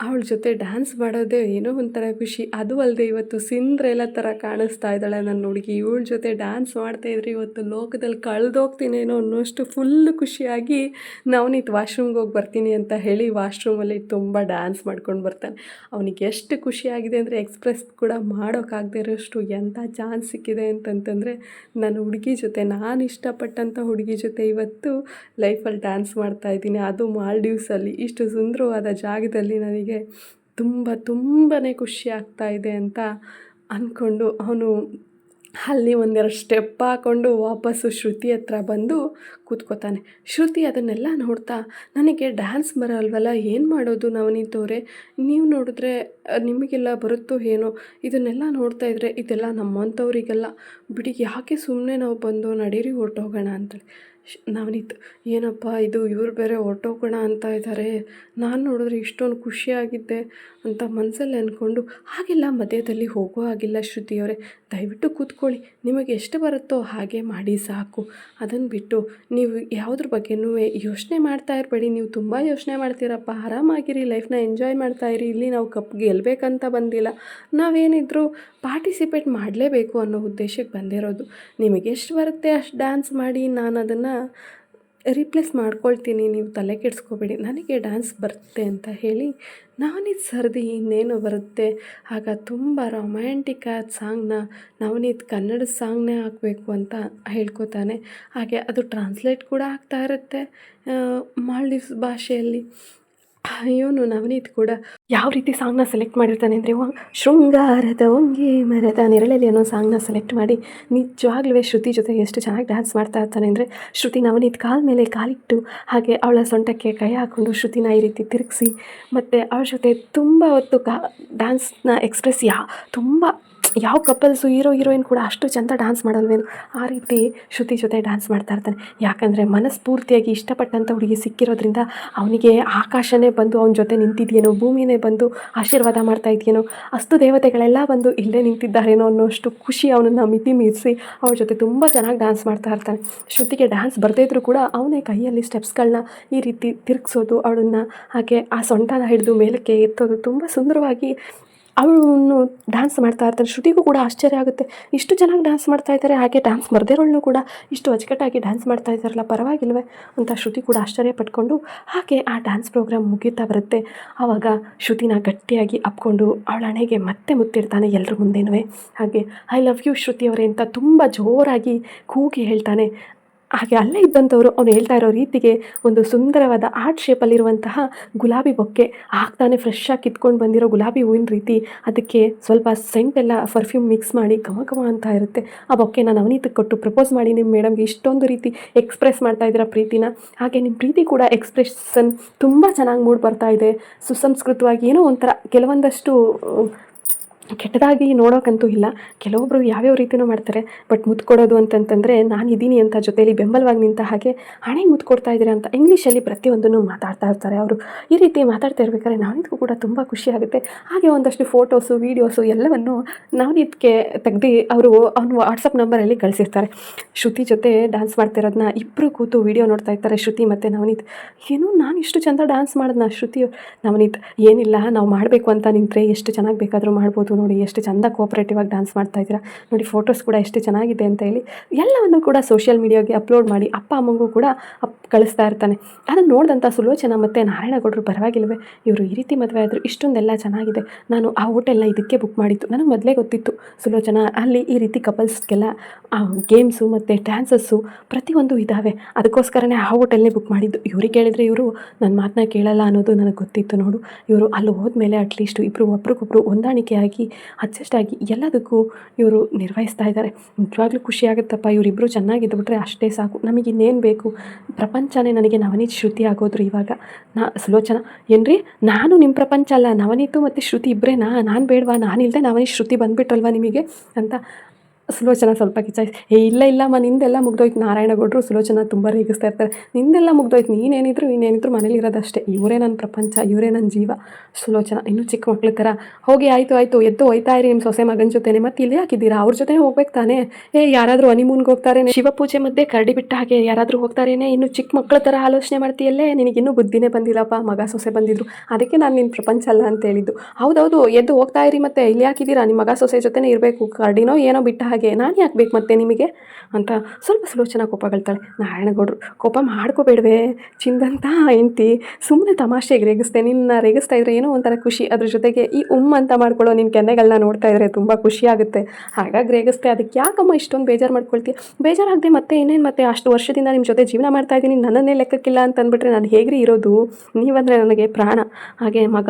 ಅವಳ ಜೊತೆ ಡ್ಯಾನ್ಸ್ ಮಾಡೋದೇ ಏನೋ ಒಂಥರ ಖುಷಿ. ಅದು ಅಲ್ಲದೆ ಇವತ್ತು ಸಿಂಡ್ರೆಲ್ಲ ಥರ ಕಾಣಿಸ್ತಾ ಇದ್ದಾಳೆ ನನ್ನ ಹುಡುಗಿ, ಇವಳ ಜೊತೆ ಡ್ಯಾನ್ಸ್ ಮಾಡ್ತಾಯಿದ್ರೆ ಇವತ್ತು ಲೋಕದಲ್ಲಿ ಕಳೆದೋಗ್ತೀನೇನೋ ಅನ್ನೋಷ್ಟು ಫುಲ್ಲು ಖುಷಿಯಾಗಿ ನವನೀತ್ ವಾಶ್ರೂಮ್ಗೆ ಹೋಗಿ ಬರ್ತೀನಿ ಅಂತ ಹೇಳಿ ವಾಶ್ರೂಮಲ್ಲಿ ತುಂಬ ಡ್ಯಾನ್ಸ್ ಮಾಡ್ಕೊಂಡು ಬರ್ತಾನೆ. ಅವನಿಗೆ ಎಷ್ಟು ಖುಷಿಯಾಗಿದೆ ಅಂದರೆ ಎಕ್ಸ್ಪ್ರೆಸ್ ಕೂಡ ಮಾಡೋಕ್ಕಾಗದೇ ಇರೋಷ್ಟು ಎಂಥ ಚಾನ್ಸ್ ಸಿಕ್ಕಿದೆ ಅಂತಂತಂದರೆ ನನ್ನ ಹುಡುಗಿ ಜೊತೆ ನಾನು ನಾನು ಇಷ್ಟಪಟ್ಟಂಥ ಹುಡುಗಿ ಜೊತೆ ಇವತ್ತು ಲೈಫಲ್ಲಿ ಡ್ಯಾನ್ಸ್ ಮಾಡ್ತಾಯಿದ್ದೀನಿ, ಅದು ಮಾಲ್ಡೀವ್ಸಲ್ಲಿ ಇಷ್ಟು ಸುಂದರವಾದ ಜಾಗದಲ್ಲಿ ನನಗೆ ತುಂಬಾ ಖುಷಿ ಆಗ್ತಾ ಇದೆ ಅಂತ ಅಂದ್ಕೊಂಡು ಅವನು ಅಲ್ಲಿ ಒಂದೆರಡು ಸ್ಟೆಪ್ ಹಾಕ್ಕೊಂಡು ವಾಪಸ್ಸು ಶ್ರುತಿ ಹತ್ರ ಬಂದು ಕೂತ್ಕೋತಾನೆ. ಶ್ರುತಿ ಅದನ್ನೆಲ್ಲ ನೋಡ್ತಾ, ನನಗೆ ಡ್ಯಾನ್ಸ್ ಬರಲ್ವಲ್ಲ, ಏನು ಮಾಡೋದು ನವನೀತ್ ಅವರೇ, ನೀವು ನೋಡಿದ್ರೆ ನಿಮಗೆಲ್ಲ ಬರುತ್ತೋ ಏನೋ, ಇದನ್ನೆಲ್ಲ ನೋಡ್ತಾ ಇದ್ದರೆ ಇದೆಲ್ಲ ನಮ್ಮಂಥವ್ರಿಗೆಲ್ಲ ಬಿಡಿ, ಯಾಕೆ ಸುಮ್ಮನೆ ನಾವು ಬಂದು ನಡೀರಿ ಹೊರ್ಟೋಗೋಣ ಅಂತೇಳಿ. ನವನೀತ್, ಏನಪ್ಪ ಇದು, ಇವ್ರು ಬೇರೆ ಹೊರ್ಟೋಗೋಣ ಅಂತ ಇದ್ದಾರೆ, ನಾನು ನೋಡಿದ್ರೆ ಇಷ್ಟೊಂದು ಖುಷಿಯಾಗಿದ್ದೆ ಅಂತ ಮನಸ್ಸಲ್ಲಿ ಅಂದ್ಕೊಂಡು, ಹಾಗೆಲ್ಲ ಮಧ್ಯದಲ್ಲಿ ಹೋಗೋ ಹಾಗಿಲ್ಲ ಶ್ರುತಿಯವರೇ, ದಯವಿಟ್ಟು ಕೂತ್ಕೊಳ್ಳಿ, ನಿಮಗೆ ಎಷ್ಟು ಬರುತ್ತೋ ಹಾಗೆ ಮಾಡಿ ಸಾಕು. ಅದನ್ನು ಬಿಟ್ಟು ನೀವು ಯಾವುದ್ರ ಬಗ್ಗೆನೂ ಯೋಚನೆ ಮಾಡ್ತಾ ಇರಬೇಡಿ. ನೀವು ತುಂಬ ಯೋಚನೆ ಮಾಡ್ತೀರಪ್ಪ, ಆರಾಮಾಗಿರಿ, ಲೈಫ್ನ ಎಂಜಾಯ್ ಮಾಡ್ತಾಯಿರಿ. ಇಲ್ಲಿ ನಾವು ಕಪ್ ಗೆಲ್ಲಬೇಕಂತ ಬಂದಿಲ್ಲ, ನಾವೇನಿದ್ರು ಪಾರ್ಟಿಸಿಪೇಟ್ ಮಾಡಲೇಬೇಕು ಅನ್ನೋ ಉದ್ದೇಶಕ್ಕೆ ಬಂದಿರೋದು. ನಿಮಗೆ ಎಷ್ಟು ಬರುತ್ತೆ ಅಷ್ಟು ಡ್ಯಾನ್ಸ್ ಮಾಡಿ, ನಾನು ಅದನ್ನು ರಿಪ್ಲೇಸ್ ಮಾಡ್ಕೊಳ್ತೀನಿ, ನೀವು ತಲೆ ಕೆಡಿಸ್ಕೋಬೇಡಿ, ನನಗೆ ಡ್ಯಾನ್ಸ್ ಬರುತ್ತೆ ಅಂತ ಹೇಳಿ ನವನೀತ್ ಸರ್ದಿ ಇನ್ನೇನು ಬರುತ್ತೆ. ಆಗ ತುಂಬ ರೊಮ್ಯಾಂಟಿಕ್ ಆದ ಸಾಂಗ್ನ ನವನೀತ್ ಕನ್ನಡದ ಸಾಂಗ್ನೇ ಹಾಕಬೇಕು ಅಂತ ಹೇಳ್ಕೊತಾನೆ. ಹಾಗೆ ಅದು ಟ್ರಾನ್ಸ್ಲೇಟ್ ಕೂಡ ಆಗ್ತಾ ಇರುತ್ತೆ ಮಾಲ್ಡೀವ್ಸ್ ಭಾಷೆಯಲ್ಲಿ. ಇವನು ನವನೀತ್ ಕೂಡ ಯಾವ ರೀತಿ ಸಾಂಗ್ನ ಸೆಲೆಕ್ಟ್ ಮಾಡಿರ್ತಾನೆ ಅಂದರೆ, ಶೃಂಗಾರದ ಹೊಂಗೆ ಮರದ ನೆರಳಲ್ಲಿ ಅನ್ನೋ ಸಾಂಗ್ನ ಸೆಲೆಕ್ಟ್ ಮಾಡಿ ನಿಜವಾಗ್ಲೂ ಶ್ರುತಿ ಜೊತೆ ಎಷ್ಟು ಚೆನ್ನಾಗಿ ಡ್ಯಾನ್ಸ್ ಮಾಡ್ತಾ ಇರ್ತಾನೆ ಅಂದರೆ, ಶ್ರುತಿ ನವನೀತ್ ಕಾಲ ಮೇಲೆ ಕಾಲಿಟ್ಟು ಹಾಗೆ ಅವಳ ಸೊಂಟಕ್ಕೆ ಕೈ ಹಾಕ್ಕೊಂಡು ಶ್ರುತಿನ ಈ ರೀತಿ ತಿರುಗಿಸಿ ಮತ್ತು ಅವಳ ಜೊತೆ ತುಂಬ ಹೊತ್ತು ಡ್ಯಾನ್ಸ್ನ ಎಕ್ಸ್ಪ್ರೆಸ್ ತುಂಬ ಯಾವ ಕಪಲ್ಸು ಹೀರೋಯಿನ್ ಕೂಡ ಅಷ್ಟು ಚೆಂದ ಡ್ಯಾನ್ಸ್ ಮಾಡಲ್ವೇನು, ಆ ರೀತಿ ಶ್ರುತಿ ಜೊತೆ ಡ್ಯಾನ್ಸ್ ಮಾಡ್ತಾ ಇರ್ತಾನೆ. ಯಾಕಂದರೆ ಮನಸ್ಫೂರ್ತಿಯಾಗಿ ಇಷ್ಟಪಟ್ಟಂಥ ಹುಡುಗಿ ಸಿಕ್ಕಿರೋದ್ರಿಂದ ಅವನಿಗೆ ಆಕಾಶನೇ ಬಂದು ಅವನ ಜೊತೆ ನಿಂತಿದೆಯೇನೋ, ಭೂಮಿನೇ ಬಂದು ಆಶೀರ್ವಾದ ಮಾಡ್ತಾ ಇದೆಯೇನೋ, ಅಷ್ಟು ದೇವತೆಗಳೆಲ್ಲ ಬಂದು ಇಲ್ಲೇ ನಿಂತಿದ್ದಾರೇನೋ ಅನ್ನೋಷ್ಟು ಖುಷಿ ಅವನನ್ನು ಮಿತಿ ಮೀರಿಸಿ ಅವಳ ಜೊತೆ ತುಂಬ ಚೆನ್ನಾಗಿ ಡ್ಯಾನ್ಸ್ ಮಾಡ್ತಾ ಇರ್ತಾನೆ. ಶ್ರುತಿಗೆ ಡ್ಯಾನ್ಸ್ ಬರದೇ ಇದ್ರೂ ಕೂಡ ಅವನೇ ಕೈಯಲ್ಲಿ ಸ್ಟೆಪ್ಸ್ಗಳನ್ನ ಈ ರೀತಿ ತಿರುಗಿಸೋದು, ಅವಳನ್ನು ಹಾಗೆ ಆ ಸೊಂಟನ ಹಿಡಿದು ಮೇಲಕ್ಕೆ ಎತ್ತೋದು, ತುಂಬ ಸುಂದರವಾಗಿ ಅವನು ಡ್ಯಾನ್ಸ್ ಮಾಡ್ತಾ ಇರ್ತಾನೆ. ಶ್ರುತಿಗೂ ಕೂಡ ಆಶ್ಚರ್ಯ ಆಗುತ್ತೆ, ಇಷ್ಟು ಚೆನ್ನಾಗಿ ಡ್ಯಾನ್ಸ್ ಮಾಡ್ತಾ ಇದ್ದಾರೆ, ಹಾಗೆ ಡ್ಯಾನ್ಸ್ ಬರದಿರೋಳನ್ನು ಕೂಡ ಇಷ್ಟು ಅಚ್ಚುಕಟ್ಟಾಗಿ ಡ್ಯಾನ್ಸ್ ಮಾಡ್ತಾ ಇದ್ದಾರಲ್ಲ, ಪರವಾಗಿಲ್ವೇ ಅಂತ ಶ್ರುತಿ ಕೂಡ ಆಶ್ಚರ್ಯ ಪಟ್ಕೊಂಡು ಹಾಗೆ ಆ ಡ್ಯಾನ್ಸ್ ಪ್ರೋಗ್ರಾಮ್ ಮುಗೀತಾ ಬರುತ್ತೆ. ಆವಾಗ ಶ್ರುತಿನ ಗಟ್ಟಿಯಾಗಿ ಅಪ್ಕೊಂಡು ಅವಳ ಹಣೆಗೆ ಮತ್ತೆ ಮುತ್ತಿಡ್ತಾನೆ ಎಲ್ಲರ ಮುಂದೆನೂ. ಹಾಗೆ ಐ ಲವ್ ಯು ಶ್ರುತಿಯವರೇ ಅಂತ ತುಂಬ ಜೋರಾಗಿ ಕೂಗಿ ಹೇಳ್ತಾನೆ. ಹಾಗೆ ಅಲ್ಲೇ ಇದ್ದಂಥವ್ರು ಅವ್ನು ಹೇಳ್ತಾ ಇರೋ ರೀತಿಗೆ ಒಂದು ಸುಂದರವಾದ ಆರ್ಟ್ ಶೇಪಲ್ಲಿರುವಂತಹ ಗುಲಾಬಿ ಬೊಕ್ಕೆ ಹಾಕ್ತಾನೆ, ಫ್ರೆಶ್ ಆಗಿ ಕಿತ್ಕೊಂಡು ಬಂದಿರೋ ಗುಲಾಬಿ ಹೂವಿನ ರೀತಿ, ಅದಕ್ಕೆ ಸ್ವಲ್ಪ ಸೆಂಟೆಲ್ಲ ಪರ್ಫ್ಯೂಮ್ ಮಿಕ್ಸ್ ಮಾಡಿ ಘಮ ಘಮ ಅಂತ ಇರುತ್ತೆ. ಆ ಬೊಕ್ಕೆನ ನವನೀತಕ್ಕೆ ಕೊಟ್ಟು ಪ್ರಪೋಸ್ ಮಾಡಿ, ನಿಮ್ಮ ಮೇಡಮ್ಗೆ ಇಷ್ಟೊಂದು ರೀತಿ ಎಕ್ಸ್ಪ್ರೆಸ್ ಮಾಡ್ತಾ ಇದ್ದೀರಾ ಪ್ರೀತಿನ, ಹಾಗೆ ನಿಮ್ಮ ಪ್ರೀತಿ ಕೂಡ ಎಕ್ಸ್ಪ್ರೆಷನ್ ತುಂಬ ಚೆನ್ನಾಗಿ ಮೂಡ್ ಬರ್ತಾ ಇದೆ, ಸುಸಂಸ್ಕೃತವಾಗಿ ಏನೋ ಒಂಥರ ಕೆಲವೊಂದಷ್ಟು ಕೆಟ್ಟದಾಗಿ ನೋಡೋಕ್ಕಂತೂ ಇಲ್ಲ, ಕೆಲವೊಬ್ಬರು ಯಾವ್ಯಾವ ರೀತಿಯೂ ಮಾಡ್ತಾರೆ. ಬಟ್ ಮುತ್ತು ಕೊಡೋದು ಅಂತಂತಂದರೆ ನಾನು ಇದ್ದೀನಿ ಅಂತ ಜೊತೆಯಲ್ಲಿ ಬೆಂಬಲವಾಗಿ ನಿಂತ ಹಾಗೆ ಹಣೆಗೆ ಮುತ್ತು ಕೊಡ್ತಾ ಇದ್ದೀರಾ ಅಂತ ಇಂಗ್ಲೀಷಲ್ಲಿ ಪ್ರತಿಯೊಂದನ್ನು ಮಾತಾಡ್ತಾ ಇರ್ತಾರೆ ಅವರು. ಈ ರೀತಿ ಮಾತಾಡ್ತಾ ಇರ್ಬೇಕಾದ್ರೆ ನವನೀತ್ಗೂ ಕೂಡ ತುಂಬ ಖುಷಿ ಆಗುತ್ತೆ. ಹಾಗೆ ಒಂದಷ್ಟು ಫೋಟೋಸು ವೀಡಿಯೋಸು ಎಲ್ಲವನ್ನು ನವನೀತ್ಗೆ ತೆಗ್ದು ಅವನು ವಾಟ್ಸಪ್ ನಂಬರಲ್ಲಿ ಕಳಿಸಿರ್ತಾರೆ. ಶ್ರುತಿ ಜೊತೆ ಡ್ಯಾನ್ಸ್ ಮಾಡ್ತಿರೋದನ್ನ ಇಬ್ಬರು ಕೂತು ವೀಡಿಯೋ ನೋಡ್ತಾ ಇರ್ತಾರೆ, ಶ್ರುತಿ ಮತ್ತು ನವನೀತ್. ಏನು ನಾನು ಇಷ್ಟು ಚೆಂದ ಡ್ಯಾನ್ಸ್ ಮಾಡೋದನ್ನ ಶ್ರುತಿ ನವನೀತ್, ಏನಿಲ್ಲ ನಾವು ಮಾಡಬೇಕು ಅಂತ ನಿಂತರೆ ಎಷ್ಟು ಚೆನ್ನಾಗಿ ಬೇಕಾದರೂ ಮಾಡ್ಬೋದು, ನೋಡಿ ಎಷ್ಟು ಚೆಂದ ಕೋಆಪ್ರೇಟಿವ್ ಆಗಿ ಡ್ಯಾನ್ಸ್ ಮಾಡ್ತಾ ಇದ್ದೀರಾ, ನೋಡಿ ಫೋಟೋಸ್ ಕೂಡ ಎಷ್ಟು ಚೆನ್ನಾಗಿದೆ ಅಂತ ಹೇಳಿ ಎಲ್ಲವನ್ನು ಕೂಡ ಸೋಷಿಯಲ್ ಮೀಡಿಯಾಗೆ ಅಪ್ಲೋಡ್ ಮಾಡಿ ಅಪ್ಪ ಅಮ್ಮಂಗೂ ಕೂಡ ಕಳಿಸ್ತಾ ಇರ್ತಾನೆ. ಅದನ್ನು ನೋಡಿದಂಥ ಸುಲೋಚನಾ ಮತ್ತು ನಾರಾಯಣಗೌಡರು, ಪರವಾಗಿಲ್ವೇ ಇವರು ಈ ರೀತಿ ಮದುವೆ ಆದರೂ ಇಷ್ಟೊಂದೆಲ್ಲ ಚೆನ್ನಾಗಿದೆ, ನಾನು ಆ ಹೋಟೆಲ್ನ ಇದಕ್ಕೆ ಬುಕ್ ಮಾಡಿದ್ದು, ನನಗೆ ಮೊದಲೇ ಗೊತ್ತಿತ್ತು ಸುಲೋಚನಾ, ಅಲ್ಲಿ ಈ ರೀತಿ ಕಪಲ್ಸ್ಗೆಲ್ಲ ಗೇಮ್ಸು ಮತ್ತು ಡ್ಯಾನ್ಸಸ್ಸು ಪ್ರತಿಯೊಂದು ಇದ್ದಾವೆ, ಅದಕ್ಕೋಸ್ಕರನೇ ಆ ಹೋಟೆಲ್ನೇ ಬುಕ್ ಮಾಡಿದ್ದು. ಇವ್ರಿಗೆ ಕೇಳಿದರೆ ಇವರು ನನ್ನ ಮಾತನ್ನ ಕೇಳಲ್ಲ ಅನ್ನೋದು ನನಗೆ ಗೊತ್ತಿತ್ತು. ನೋಡು, ಇವರು ಅಲ್ಲಿ ಹೋದ್ಮೇಲೆ ಅಟ್ಲೀಸ್ಟ್ ಇಬ್ಬರು ಒಬ್ರಿಗೊಬ್ರು ಹೊಂದಾಣಿಕೆಯಾಗಿ ಅಡ್ಜಸ್ಟ್ ಆಗಿ ಎಲ್ಲದಕ್ಕೂ ಇವರು ನಿರ್ವಹಿಸ್ತಾ ಇದ್ದಾರೆ. ನಿಜವಾಗ್ಲೂ ಖುಷಿ ಆಗುತ್ತಪ್ಪ, ಇವರಿಬ್ಬರು ಚೆನ್ನಾಗಿದ್ದುಬಿಟ್ರೆ ಅಷ್ಟೇ ಸಾಕು, ನಮಗೆ ಇನ್ನೇನು ಬೇಕು, ಪ್ರಪಂಚನೇ ನನಗೆ ನವನೀತ್ ಶ್ರುತಿ ಆಗೋದ್ರು ಇವಾಗ. ಸುಲೋಚನಾ, ಏನ್ರಿ ನಾನು ನಿಮ್ಮ ಪ್ರಪಂಚ ಅಲ್ಲ, ನವನೀತು ಮತ್ತು ಶ್ರುತಿ ಇಬ್ಬರೇನಾ, ನಾನು ಬೇಡವಾ, ನಾನಿಲ್ಲದೆ ನವನೀತ್ ಶ್ರುತಿ ಬಂದುಬಿಟ್ರಲ್ವ ನಿಮಗೆ ಅಂತ ಸುಲೋಚನಾ ಸ್ವಲ್ಪ ಕಿಚಾಯಿಸಿ, ಇಲ್ಲ ನಿಂದೆಲ್ಲ ಮುಗ್ದೋಯ್ತು. ನಾರಾಯಣಗೌಡರು ಸುಲೋಚನಾ ತುಂಬ ರೇಗಿಸ್ತಾ ಇರ್ತಾರೆ, ನಿಂದೆಲ್ಲ ಮುಗ್ದೋಯ್ತು, ನೀನೇನಿದ್ರು ಮನೇಲಿ ಇರೋದಷ್ಟೇ, ಇವರೇ ನನ್ನ ಪ್ರಪಂಚ, ಇವರೇ ನನ್ನ ಜೀವ. ಸುಲೋಚನಾ ಇನ್ನೂ ಚಿಕ್ಕ ಮಕ್ಳ ಥರ, ಹೋಗಿ ಆಯಿತು ಎದ್ದು ಹೋಯ್ತಾ ಇರಿ ನಿಮ್ಮ ಸೊಸೆ ಮಗನ ಜೊತೆನೆ, ಮತ್ತೆ ಇಲ್ಲಿ ಹಾಕಿದ್ದೀರಾ, ಅವ್ರ ಜೊತೆ ಹೋಗ್ಬೇಕು ತಾನೇ, ಯಾರಾದರೂ ಹನಿಮೂನ್ಗೆ ಹೋಗ್ತಾರೇನೆ, ಶಿವಪೂಜೆ ಮಧ್ಯೆ ಕರಡಿ ಬಿಟ್ಟ ಹಾಗೆ ಯಾರಾದರೂ ಹೋಗ್ತಾರೇನೆ, ಇನ್ನು ಚಿಕ್ಕ ಮಕ್ಕಳ ಥರ ಆಲೋಚನೆ ಮಾಡ್ತೀಯಲ್ಲೇ, ನಿನಗಿನ್ನೂ ಬುದ್ಧಿನೇ ಬಂದಿಲ್ಲಪ್ಪ, ಮಗ ಸೊಸೆ ಬಂದಿದ್ರು, ಅದಕ್ಕೆ ನಾನು ನಿನ್ನ ಪ್ರಪಂಚ ಅಲ್ಲ ಅಂತ ಹೇಳಿದ್ದು. ಹೌದೌದು, ಎದ್ದು ಹೋಗ್ತಾ ಇರಿ, ಮತ್ತೆ ಇಲ್ಲಿ ಹಾಕಿದ್ದೀರಾ, ನಿಮ್ಮ ಮಗ ಸೊಸೆ ಜೊತೆನೇ ಇರಬೇಕು, ಕರಡಿನೋ ಏನೋ ಬಿಟ್ಟ ಹಾಗೆ ನಾನು ಯಾಕೆ ಬೇಕು ಮತ್ತೆ ನಿಮಗೆ ಅಂತ ಸ್ವಲ್ಪ ಸುಲೋಚನಾ ಕೋಪಗಳ್ತಾಳೆ. ನಾರಾಯಣಗೌಡರು ಕೋಪ ಮಾಡ್ಕೋಬೇಡವೇ, ಚಿಂದಂತ ಹೆಂಡ್ತಿ, ಸುಮ್ಮನೆ ತಮಾಷೆಗೆ ರೇಗಿಸ್ತೆ, ನಿನ್ನ ರೇಗಿಸ್ತಾ ಇದ್ರೆ ಏನೋ ಒಂಥರ ಖುಷಿ, ಅದ್ರ ಜೊತೆಗೆ ಈ ಅಂತ ಮಾಡ್ಕೊಳ್ಳೋ ನಿನ್ನ ಕೆನ್ನೆಗಳನ್ನ ನೋಡ್ತಾ ಇದ್ರೆ ತುಂಬ ಖುಷಿ ಆಗುತ್ತೆ, ಹಾಗಾಗಿ ರೇಗಿಸ್ತೆ. ಅದಕ್ಕೆ ಯಾಕಮ್ಮ ಇಷ್ಟೊಂದು ಬೇಜಾರು ಮಾಡ್ಕೊಳ್ತೀಯ? ಬೇಜಾರಾಗದೆ ಮತ್ತೆ ಇನ್ನೇನು, ಮತ್ತೆ ಅಷ್ಟು ವರ್ಷದಿಂದ ನಿಮ್ಮ ಜೊತೆ ಜೀವನ ಮಾಡ್ತಾ ಇದ್ದೀನಿ, ನನ್ನನ್ನೇ ಲೆಕ್ಕಕ್ಕಿಲ್ಲ ಅಂತ ಅಂದ್ಬಿಟ್ರೆ ನಾನು ಹೇಗ್ರಿ ಇರೋದು? ನೀವಂದರೆ ನನಗೆ ಪ್ರಾಣ. ಹಾಗೆ ಮಗ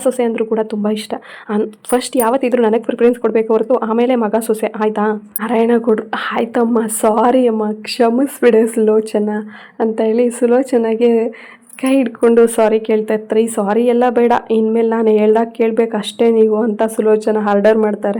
ಸೊಸೆ ಅಂದರೂ ಕೂಡ ತುಂಬ ಇಷ್ಟ. ಫಸ್ಟ್ ಯಾವತ್ತಿದ್ರೂ ನನಗೆ ಪ್ರಿಫರೆನ್ಸ್ ಕೊಡಬೇಕು ಹೊರತು ಆಮೇಲೆ ಮಗ ಸೊಸೆ, ಆಯಿತಾ? ನಾರಾಯಣಗೌಡ್ರು ಆಯ್ತಮ್ಮ, ಸಾರಿ ಅಮ್ಮ, ಕ್ಷಮಿಸ್ಬಿಡೆ ಸುಲೋಚನಾ ಅಂತ ಹೇಳಿ ಸುಲೋಚನಾಗೆ ಕೈ ಹಿಡ್ಕೊಂಡು ಸಾರಿ ಕೇಳ್ತಾ ಇರ್ತಾರೆ. ಈ ಸಾರಿ ಎಲ್ಲ ಬೇಡ, ಇನ್ಮೇಲೆ ನಾನು ಹೇಳ್ದಾಗ ಕೇಳಬೇಕು ಅಷ್ಟೇ ನೀವು ಅಂತ ಸುಲೋಚನಾ ಆರ್ಡರ್ ಮಾಡ್ತಾರೆ.